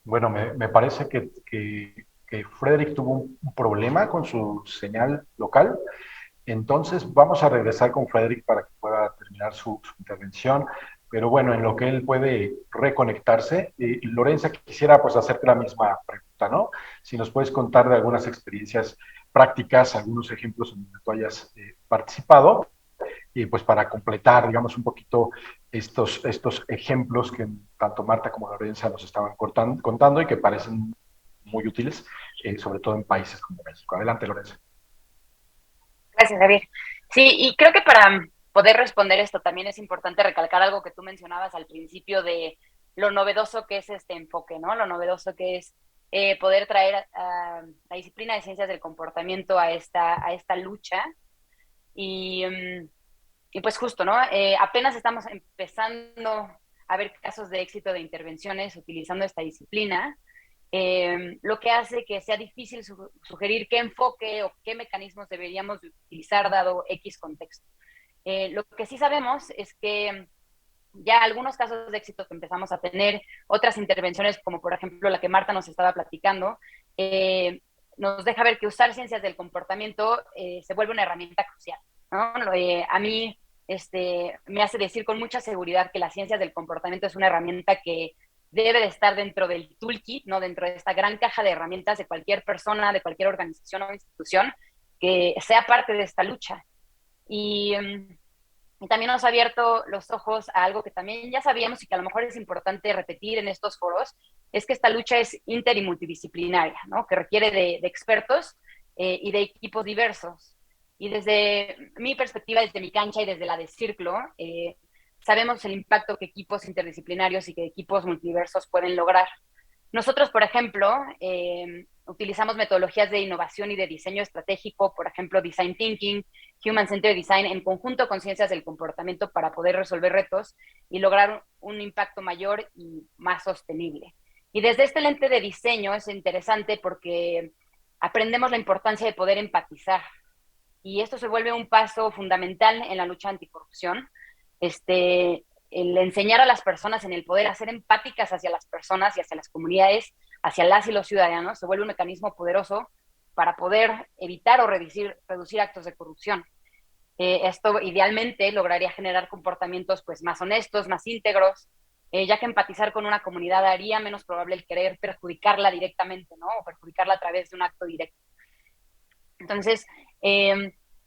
Bueno, me parece que Frederick tuvo un problema con su señal local. Entonces, vamos a regresar con Frederick para que pueda terminar su intervención. Pero bueno, en lo que él puede reconectarse, Lorenza, quisiera pues hacerte la misma pregunta, ¿no? Si nos puedes contar de algunas experiencias prácticas, algunos ejemplos en donde tú hayas participado, y pues para completar, digamos, un poquito estos ejemplos que tanto Marta como Lorenza nos estaban contando y que parecen muy útiles, sobre todo en países como México. Adelante, Lorenza. Gracias, Javier. Sí, y creo que para poder responder esto también es importante recalcar algo que tú mencionabas al principio de lo novedoso que es este enfoque, ¿no? Lo novedoso que es poder traer la disciplina de ciencias del comportamiento a esta lucha. Y, y pues justo, ¿no? Apenas estamos empezando a ver casos de éxito de intervenciones utilizando esta disciplina, lo que hace que sea difícil sugerir qué enfoque o qué mecanismos deberíamos utilizar dado X contexto. Lo que sí sabemos es que ya algunos casos de éxito que empezamos a tener, otras intervenciones como por ejemplo la que Marta nos estaba platicando, nos deja ver que usar ciencias del comportamiento se vuelve una herramienta crucial, ¿no? A mí me hace decir con mucha seguridad que las ciencias del comportamiento es una herramienta que debe de estar dentro del toolkit, ¿no? Dentro de esta gran caja de herramientas de cualquier persona, de cualquier organización o institución que sea parte de esta lucha. Y, y también nos ha abierto los ojos a algo que también ya sabíamos y que a lo mejor es importante repetir en estos foros, es que esta lucha es inter y multidisciplinaria, ¿no? Que requiere de expertos y de equipos diversos. Y desde mi perspectiva, desde mi cancha y desde la de Círculo, sabemos el impacto que equipos interdisciplinarios y que equipos multiversos pueden lograr. Nosotros, por ejemplo, utilizamos metodologías de innovación y de diseño estratégico, por ejemplo, Design Thinking, Human Centered Design, en conjunto con ciencias del comportamiento para poder resolver retos y lograr un impacto mayor y más sostenible. Y desde este lente de diseño es interesante porque aprendemos la importancia de poder empatizar. Y esto se vuelve un paso fundamental en la lucha anticorrupción. El enseñar a las personas en el poder a ser empáticas hacia las personas y hacia las comunidades, hacia las y los ciudadanos, se vuelve un mecanismo poderoso para poder evitar o reducir actos de corrupción. Esto idealmente lograría generar comportamientos pues, más honestos, más íntegros, ya que empatizar con una comunidad haría menos probable el querer perjudicarla directamente, ¿no? O perjudicarla a través de un acto directo. Entonces,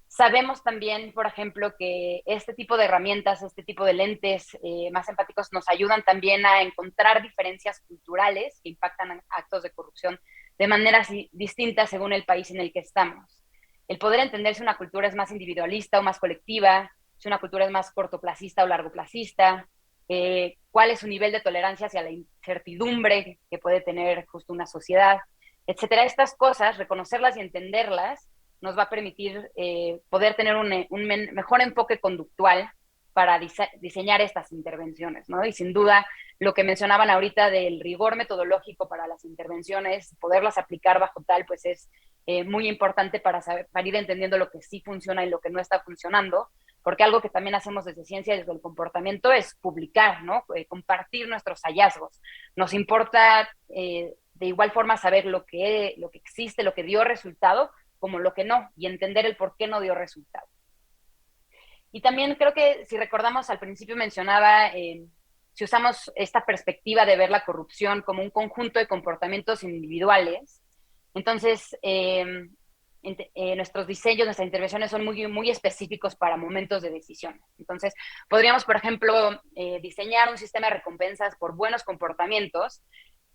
sabemos también, por ejemplo, que este tipo de herramientas, este tipo de lentes más empáticos nos ayudan también a encontrar diferencias culturales que impactan actos de corrupción de maneras distintas según el país en el que estamos. El poder entender si una cultura es más individualista o más colectiva, si una cultura es más cortoplacista o largoplacista, cuál es su nivel de tolerancia hacia la incertidumbre que puede tener justo una sociedad, etcétera. Estas cosas, reconocerlas y entenderlas, nos va a permitir poder tener un mejor enfoque conductual para diseñar estas intervenciones, ¿no? Y sin duda, lo que mencionaban ahorita del rigor metodológico para las intervenciones, poderlas aplicar bajo tal, pues es muy importante para ir entendiendo lo que sí funciona y lo que no está funcionando, porque algo que también hacemos desde Ciencia desde el Comportamiento es publicar, ¿no? Compartir nuestros hallazgos. Nos importa de igual forma saber lo que existe, lo que dio resultado, como lo que no, y entender el por qué no dio resultado. Y también creo que, si recordamos, al principio mencionaba, si usamos esta perspectiva de ver la corrupción como un conjunto de comportamientos individuales, entonces nuestros diseños, nuestras intervenciones son muy, muy específicos para momentos de decisión. Entonces, podríamos, por ejemplo, diseñar un sistema de recompensas por buenos comportamientos,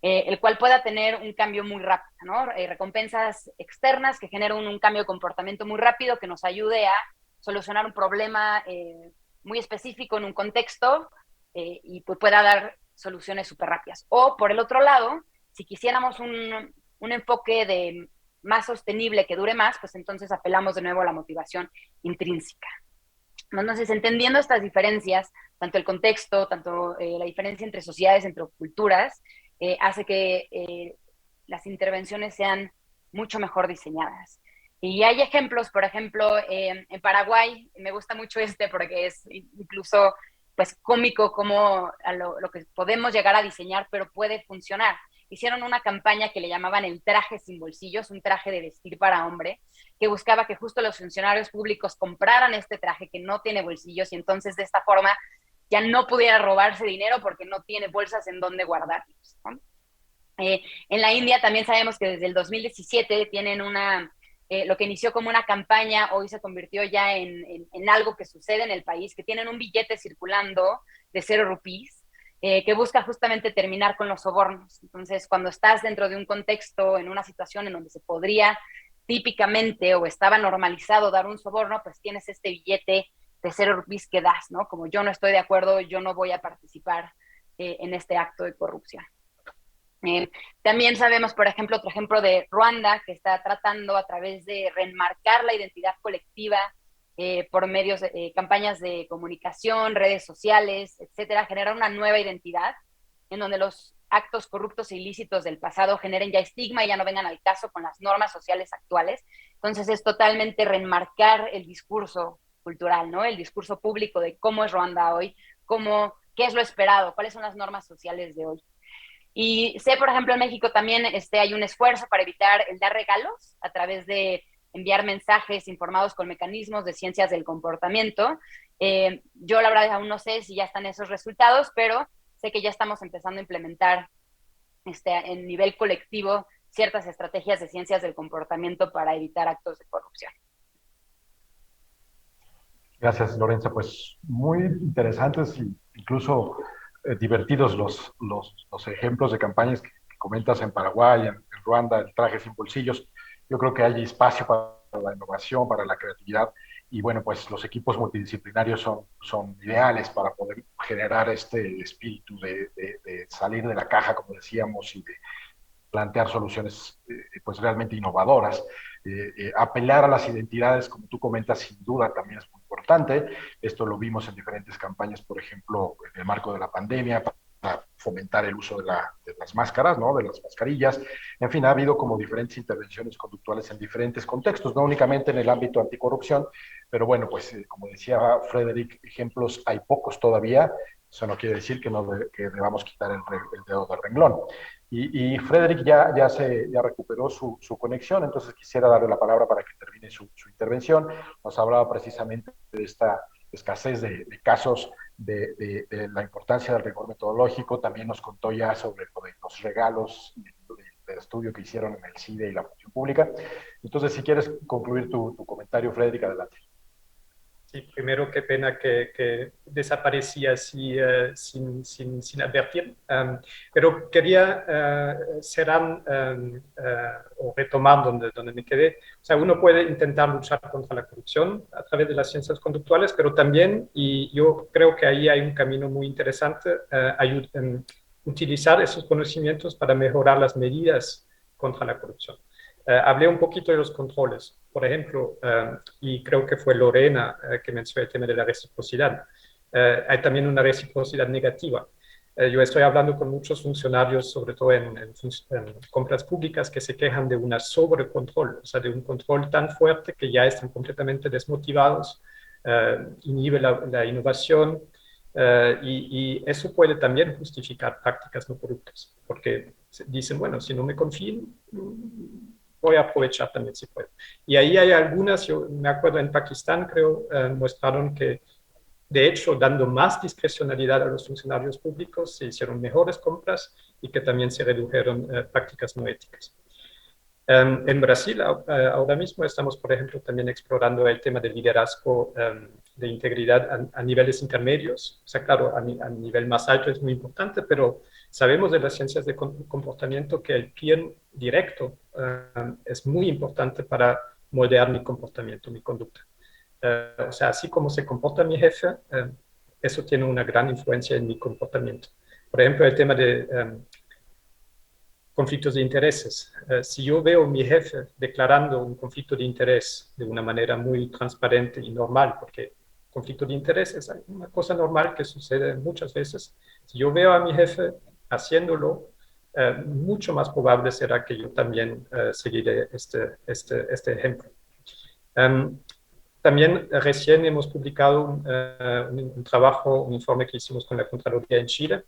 el cual pueda tener un cambio muy rápido, ¿no? Recompensas externas que generen un cambio de comportamiento muy rápido que nos ayude a solucionar un problema muy específico en un contexto y pues pueda dar soluciones súper rápidas. O, por el otro lado, si quisiéramos un enfoque de más sostenible que dure más, pues entonces apelamos de nuevo a la motivación intrínseca. Entonces, entendiendo estas diferencias, tanto el contexto, tanto la diferencia entre sociedades, entre culturas, hace que las intervenciones sean mucho mejor diseñadas. Y hay ejemplos, por ejemplo, en Paraguay, me gusta mucho porque es incluso pues cómico como lo que podemos llegar a diseñar, pero puede funcionar. Hicieron una campaña que le llamaban el traje sin bolsillos, un traje de vestir para hombre, que buscaba que justo los funcionarios públicos compraran este traje que no tiene bolsillos y entonces de esta forma ya no pudiera robarse dinero porque no tiene bolsas en donde guardarlos, ¿no? En la India también sabemos que desde el 2017 tienen lo que inició como una campaña, hoy se convirtió ya en algo que sucede en el país, que tienen un billete circulando de 0 rupees, que busca justamente terminar con los sobornos. Entonces, cuando estás dentro de un contexto, en una situación en donde se podría típicamente o estaba normalizado dar un soborno, pues tienes este billete de 0 rupees que das, ¿no? Como yo no estoy de acuerdo, yo no voy a participar en este acto de corrupción. También sabemos, por ejemplo, otro ejemplo de Ruanda, que está tratando a través de reenmarcar la identidad colectiva por medios de campañas de comunicación, redes sociales, etcétera, generar una nueva identidad en donde los actos corruptos e ilícitos del pasado generen ya estigma y ya no vengan al caso con las normas sociales actuales. Entonces es totalmente reenmarcar el discurso cultural, ¿no? El discurso público de cómo es Ruanda hoy, qué es lo esperado, cuáles son las normas sociales de hoy. Y sé, por ejemplo, en México también hay un esfuerzo para evitar el dar regalos a través de enviar mensajes informados con mecanismos de ciencias del comportamiento. Yo la verdad aún no sé si ya están esos resultados, pero sé que ya estamos empezando a implementar en nivel colectivo ciertas estrategias de ciencias del comportamiento para evitar actos de corrupción. Gracias, Lorenza. Pues muy interesantes e incluso divertidos los ejemplos de campañas que comentas en Paraguay, en Ruanda, el traje sin bolsillos. Yo creo que hay espacio para la innovación, para la creatividad, y bueno, pues los equipos multidisciplinarios son ideales para poder generar este espíritu de salir de la caja, como decíamos, y de plantear soluciones pues realmente innovadoras. Apelar a las identidades, como tú comentas, sin duda también es muy importante. Esto lo vimos en diferentes campañas, por ejemplo, en el marco de la pandemia, fomentar el uso de las máscaras, ¿no? De las mascarillas. En fin, ha habido como diferentes intervenciones conductuales en diferentes contextos, no únicamente en el ámbito anticorrupción, pero bueno, pues como decía Frederick, ejemplos hay pocos todavía. Eso no quiere decir que debamos quitar el dedo del renglón. Y Frederick ya recuperó su conexión, entonces quisiera darle la palabra para que termine su intervención. Nos hablaba precisamente de esta escasez de casos, de la importancia del rigor metodológico, también nos contó ya sobre lo de los regalos del estudio que hicieron en el CIDE y la función pública. Entonces, si quieres concluir tu comentario, Frederick, adelante. Sí, primero, qué pena que desaparecía así sin advertir, pero quería cerrar o retomar donde me quedé. O sea, uno puede intentar luchar contra la corrupción a través de las ciencias conductuales, pero también, y yo creo que ahí hay un camino muy interesante, utilizar esos conocimientos para mejorar las medidas contra la corrupción. Hablé un poquito de los controles, por ejemplo, y creo que fue Lorena que mencionó el tema de la reciprocidad. Hay también una reciprocidad negativa. Yo estoy hablando con muchos funcionarios, sobre todo en compras públicas, que se quejan de una sobrecontrol, o sea, de un control tan fuerte que ya están completamente desmotivados, inhibe la innovación, y eso puede también justificar prácticas no corruptas, porque dicen, bueno, si no me confían, voy a aprovechar también si puedo. Y ahí hay algunas, yo me acuerdo en Pakistán, creo, mostraron que, de hecho, dando más discrecionalidad a los funcionarios públicos, se hicieron mejores compras y que también se redujeron prácticas no éticas. En Brasil, ahora mismo estamos, por ejemplo, también explorando el tema del liderazgo de integridad a niveles intermedios. O sea, claro, a nivel más alto es muy importante, pero sabemos de las ciencias de comportamiento que el peer directo es muy importante para moldear mi comportamiento, mi conducta. O sea, así como se comporta mi jefe, eso tiene una gran influencia en mi comportamiento. Por ejemplo, el tema de conflictos de intereses. Si yo veo a mi jefe declarando un conflicto de interés de una manera muy transparente y normal, porque conflicto de interés es una cosa normal que sucede muchas veces, si yo veo a mi jefe haciéndolo, mucho más probable será que yo también seguiré este ejemplo. También recién hemos publicado un trabajo, un informe que hicimos con la Contraloría en Chile,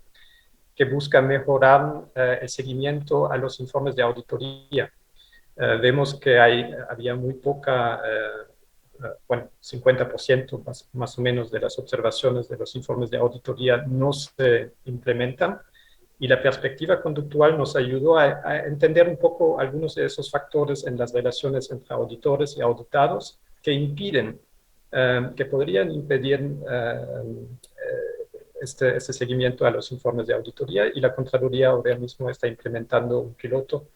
que busca mejorar el seguimiento a los informes de auditoría. Vemos que había muy poca, bueno, 50% más o menos de las observaciones de los informes de auditoría no se implementan, y la perspectiva conductual nos ayudó a entender un poco algunos de esos factores en las relaciones entre auditores y auditados que impiden, que podrían impedir este seguimiento a los informes de auditoría, y la Contraloría ahora mismo está implementando un piloto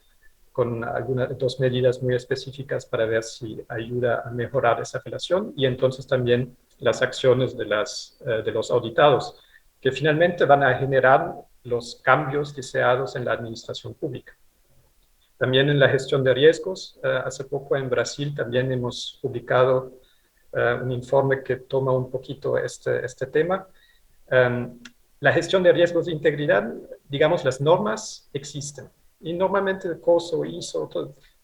con dos medidas muy específicas para ver si ayuda a mejorar esa relación, y entonces también las acciones de los auditados, que finalmente van a generar los cambios deseados en la administración pública. También en la gestión de riesgos, hace poco en Brasil también hemos publicado un informe que toma un poquito este tema. La gestión de riesgos de integridad, digamos, las normas existen. Y normalmente el COSO, ISO,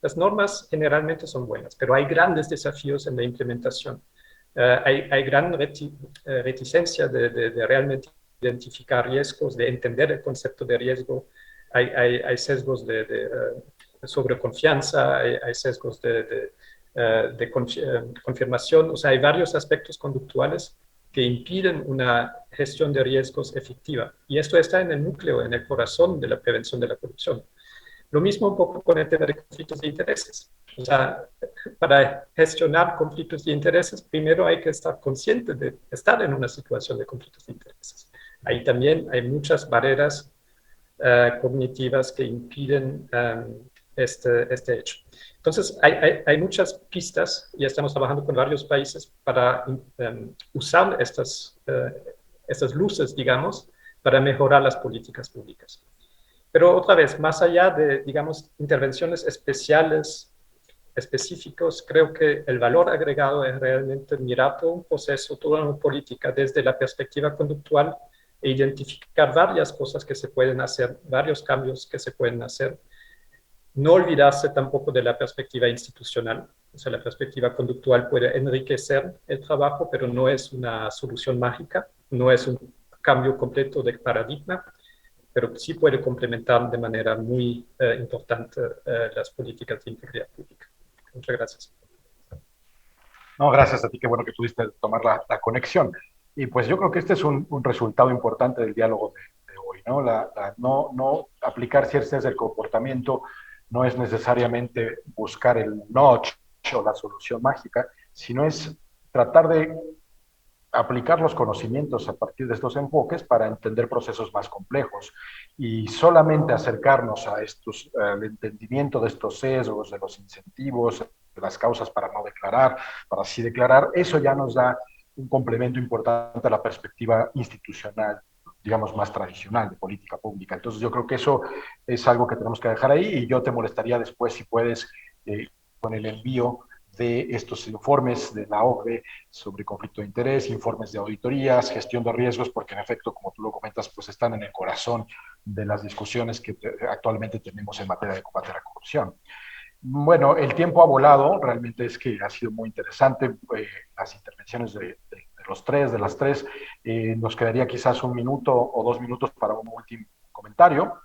las normas generalmente son buenas, pero hay grandes desafíos en la implementación. Hay gran reticencia de realmente identificar riesgos, de entender el concepto de riesgo. Hay sesgos de sobreconfianza, hay sesgos de confirmación. O sea, hay varios aspectos conductuales que impiden una gestión de riesgos efectiva. Y esto está en el núcleo, en el corazón de la prevención de la corrupción. Lo mismo un poco con el tema de conflictos de intereses. O sea, para gestionar conflictos de intereses, primero hay que estar consciente de estar en una situación de conflictos de intereses. Ahí también hay muchas barreras cognitivas que impiden este hecho. Entonces, hay muchas pistas y estamos trabajando con varios países para usar estas luces, digamos, para mejorar las políticas públicas. Pero otra vez, más allá de, digamos, intervenciones específicos, creo que el valor agregado es realmente mirar todo un proceso, toda una política desde la perspectiva conductual e identificar varias cosas que se pueden hacer, varios cambios que se pueden hacer. No olvidarse tampoco de la perspectiva institucional, o sea, la perspectiva conductual puede enriquecer el trabajo, pero no es una solución mágica, no es un cambio completo de paradigma, pero sí puede complementar de manera muy importante las políticas de integridad pública. Muchas gracias. No, gracias a ti, qué bueno que pudiste tomar la conexión. Y pues yo creo que este es un resultado importante del diálogo de hoy, ¿no? No aplicar ciencias del comportamiento no es necesariamente buscar el notch o la solución mágica, sino es tratar de aplicar los conocimientos a partir de estos enfoques para entender procesos más complejos y solamente acercarnos a estos, al entendimiento de estos sesgos, de los incentivos, de las causas para no declarar, para sí declarar, eso ya nos da un complemento importante a la perspectiva institucional, digamos, más tradicional de política pública. Entonces yo creo que eso es algo que tenemos que dejar ahí y yo te molestaría después si puedes con el envío de estos informes de la OCDE sobre conflicto de interés, informes de auditorías, gestión de riesgos, porque en efecto, como tú lo comentas, pues están en el corazón de las discusiones que actualmente tenemos en materia de combate a la corrupción. Bueno, el tiempo ha volado, realmente es que ha sido muy interesante las intervenciones de las tres. Nos quedaría quizás un minuto o 2 minutos para un último comentario.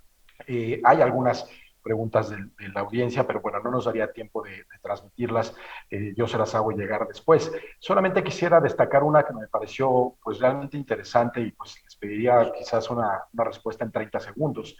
Hay algunas preguntas de la audiencia, pero bueno, no nos daría tiempo de transmitirlas. Yo se las hago llegar después. Solamente quisiera destacar una que me pareció pues realmente interesante y pues les pediría quizás una respuesta en 30 segundos.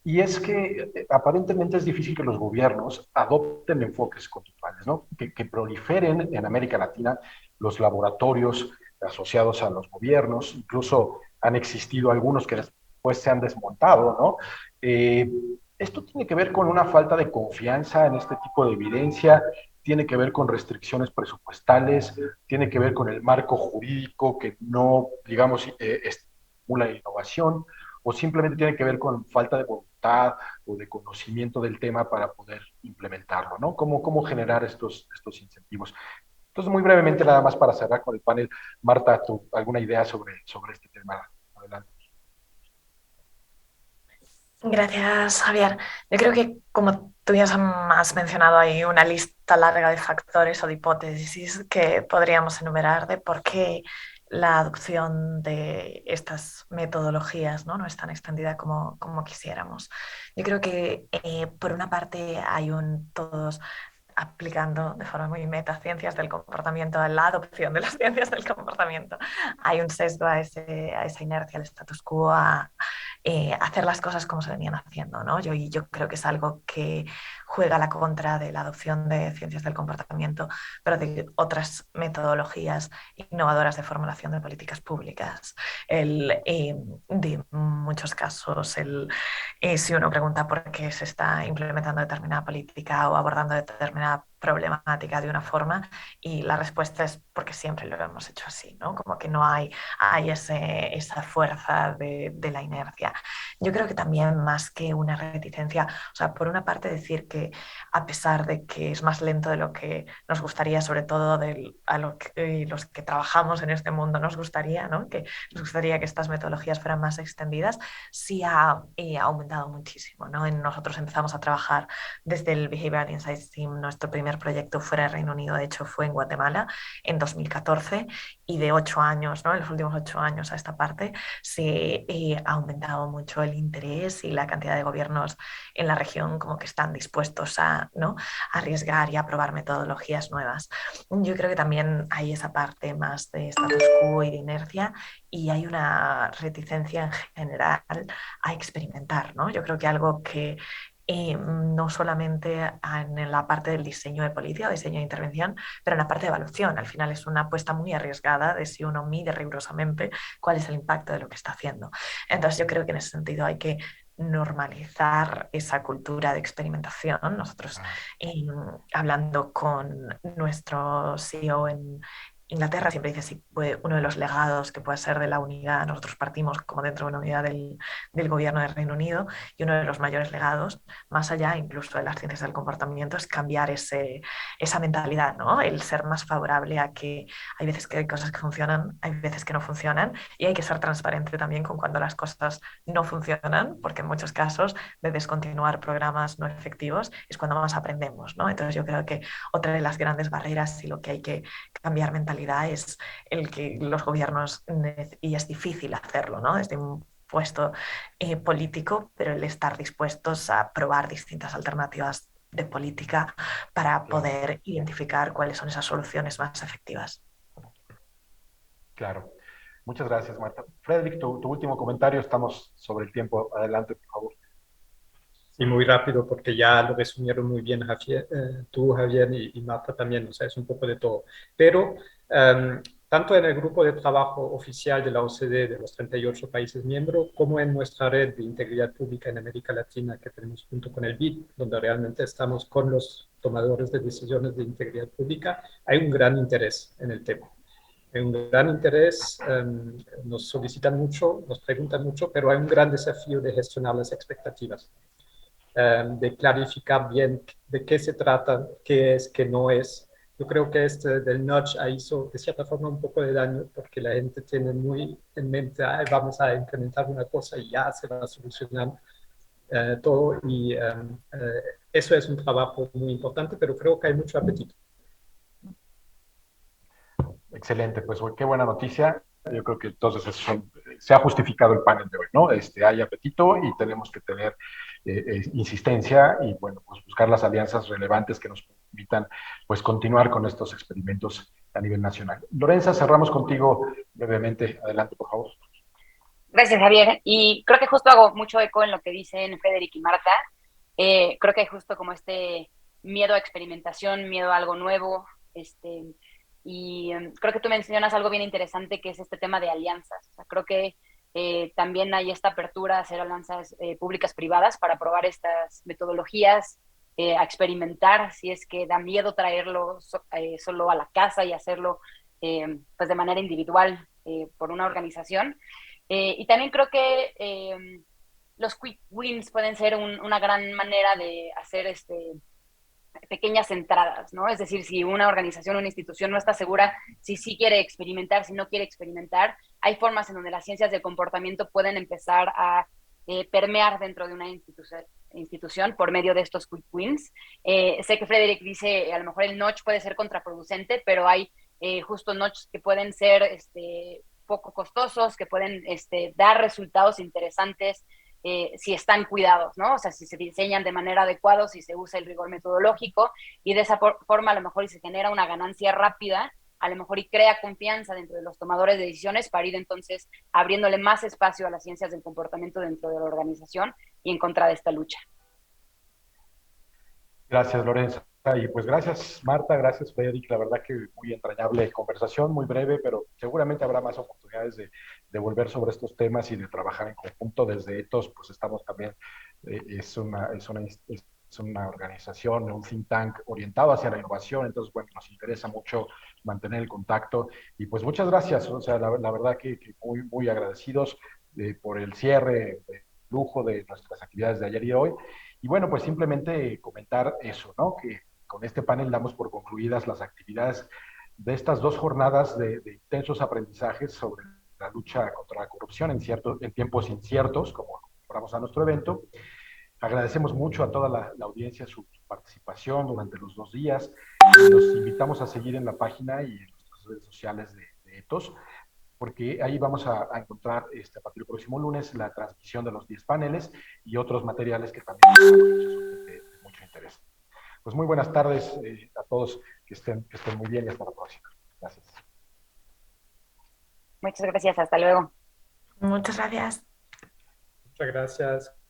Y es que aparentemente es difícil que los gobiernos adopten enfoques conductuales, ¿no? Que proliferen en América Latina los laboratorios asociados a los gobiernos, incluso han existido algunos que después se han desmontado, ¿no? Eh, Esto tiene que ver con una falta de confianza en este tipo de evidencia, tiene que ver con restricciones presupuestales, tiene que ver con el marco jurídico que no, digamos, estimula la innovación, o simplemente tiene que ver con falta de voluntad o de conocimiento del tema para poder implementarlo, ¿no? ¿Cómo generar estos incentivos? Entonces, muy brevemente, nada más para cerrar con el panel, Marta, ¿tú alguna idea sobre este tema? Adelante. Gracias, Javier. Yo creo que como tú ya has mencionado, hay una lista larga de factores o de hipótesis que podríamos enumerar de por qué la adopción de estas metodologías no es tan extendida como quisiéramos. Yo creo que por una parte hay todos aplicando de forma muy meta ciencias del comportamiento, a la adopción de las ciencias del comportamiento. Hay un sesgo a esa inercia, al status quo, a hacer las cosas como se venían haciendo, ¿no? Yo creo que es algo que juega a la contra de la adopción de ciencias del comportamiento, pero de otras metodologías innovadoras de formulación de políticas públicas. De muchos casos, si uno pregunta por qué se está implementando determinada política o abordando determinada problemática de una forma, y la respuesta es porque siempre lo hemos hecho así, ¿no? Como que no hay esa fuerza de la inercia. Yo creo que también más que una reticencia, o sea, por una parte decir que a pesar de que es más lento de lo que nos gustaría, sobre todo los que trabajamos en este mundo nos gustaría, ¿no? Que nos gustaría que estas metodologías fueran más extendidas, sí ha aumentado muchísimo, ¿no? Nosotros empezamos a trabajar desde el Behavioral Insights Team, nuestro primer proyecto fuera de Reino Unido, de hecho fue en Guatemala en 2014, y de 8 años, ¿no? En los últimos 8 años a esta parte, se ha aumentado mucho el interés y la cantidad de gobiernos en la región como que están dispuestos a, ¿no? a arriesgar y a probar metodologías nuevas. Yo creo que también hay esa parte más de status quo y de inercia, y hay una reticencia en general a experimentar, ¿no? Yo creo que algo que no solamente en la parte del diseño de política o diseño de intervención, pero en la parte de evaluación. Al final es una apuesta muy arriesgada de si uno mide rigurosamente cuál es el impacto de lo que está haciendo. Entonces yo creo que en ese sentido hay que normalizar esa cultura de experimentación. Nosotros, hablando con nuestro CEO Inglaterra siempre dice si uno de los legados que puede ser de la unidad, nosotros partimos como dentro de una unidad del gobierno del Reino Unido, y uno de los mayores legados, más allá incluso de las ciencias del comportamiento, es cambiar esa mentalidad, ¿no? El ser más favorable a que hay veces que hay cosas que funcionan, hay veces que no funcionan, y hay que ser transparente también con cuando las cosas no funcionan, porque en muchos casos de descontinuar programas no efectivos es cuando más aprendemos, ¿no? Entonces yo creo que otra de las grandes barreras y lo que hay que cambiar mentalidad es el que los gobiernos, y es difícil hacerlo, ¿no? Desde un puesto político, pero el estar dispuestos a probar distintas alternativas de política para Claro, poder identificar cuáles son esas soluciones más efectivas. claro. Muchas gracias, Marta. Frederick, tu último comentario, estamos sobre el tiempo. Adelante, por favor. Sí, muy rápido, porque ya lo resumieron muy bien Javier, tú, Javier, y Marta también, o sea, es un poco de todo. Pero tanto en el grupo de trabajo oficial de la OCDE, de los 38 países miembros, como en nuestra red de integridad pública en América Latina que tenemos junto con el BID, donde realmente estamos con los tomadores de decisiones de integridad pública, hay un gran interés en el tema. Hay un gran interés, nos solicitan mucho, nos preguntan mucho, pero hay un gran desafío de gestionar las expectativas, de clarificar bien de qué se trata, qué es, qué no es. Yo creo que este del nudge hizo de cierta forma un poco de daño, porque la gente tiene muy en mente, "Ay, vamos a implementar una cosa y ya se va a solucionar todo", y eso es un trabajo muy importante, pero creo que hay mucho apetito. Excelente, pues qué buena noticia. Yo creo que entonces se ha justificado el panel de hoy, ¿no? Hay apetito y tenemos que tener insistencia y, bueno, pues buscar las alianzas relevantes que nos permitan, pues, continuar con estos experimentos a nivel nacional. Lorenza, cerramos contigo brevemente. Adelante, por favor. Gracias, Javier. Y creo que justo hago mucho eco en lo que dicen Frederick y Marta. Creo que hay justo como este miedo a experimentación, miedo a algo nuevo. Y creo que tú mencionas algo bien interesante, que es este tema de alianzas. O sea, creo que también hay esta apertura a hacer alianzas públicas privadas para probar estas metodologías, a experimentar, si es que da miedo traerlo solo a la casa y hacerlo pues de manera individual por una organización. Y también creo que los quick wins pueden ser una gran manera de hacer pequeñas entradas, ¿no? Es decir, si una organización o una institución no está segura si sí quiere experimentar, si no quiere experimentar, hay formas en donde las ciencias del comportamiento pueden empezar a permear dentro de una institución por medio de estos quick wins. Sé que Frederick dice, a lo mejor el notch puede ser contraproducente, pero hay justo notch que pueden ser poco costosos, que pueden dar resultados interesantes si están cuidados, ¿no? O sea, si se diseñan de manera adecuada, si se usa el rigor metodológico, y de esa forma a lo mejor y se genera una ganancia rápida, a lo mejor y crea confianza dentro de los tomadores de decisiones para ir entonces abriéndole más espacio a las ciencias del comportamiento dentro de la organización y en contra de esta lucha. Gracias, Lorenza. Y pues gracias, Marta, gracias, Frederick. La verdad que muy entrañable conversación, muy breve, pero seguramente habrá más oportunidades de volver sobre estos temas y de trabajar en conjunto. Desde ETOS, pues estamos también, es una organización, un think tank orientado hacia la innovación, entonces, bueno, nos interesa mucho mantener el contacto. Y pues muchas gracias, o sea, la verdad que muy, muy agradecidos por el cierre de lujo de nuestras actividades de ayer y hoy. Y bueno, pues simplemente comentar eso, ¿no? Que con este panel damos por concluidas las actividades de estas 2 jornadas de intensos aprendizajes sobre la lucha contra la corrupción en tiempos inciertos, como nombramos a nuestro evento. Agradecemos mucho a toda la audiencia su participación durante los 2 días. Los invitamos a seguir en la página y en nuestras redes sociales de ETOS, porque ahí vamos a encontrar a partir del próximo lunes la transmisión de los 10 paneles y otros materiales que también son de mucho interés. Pues muy buenas tardes a todos, que estén muy bien y hasta la próxima. Gracias. Muchas gracias, hasta luego. Muchas gracias. Muchas gracias.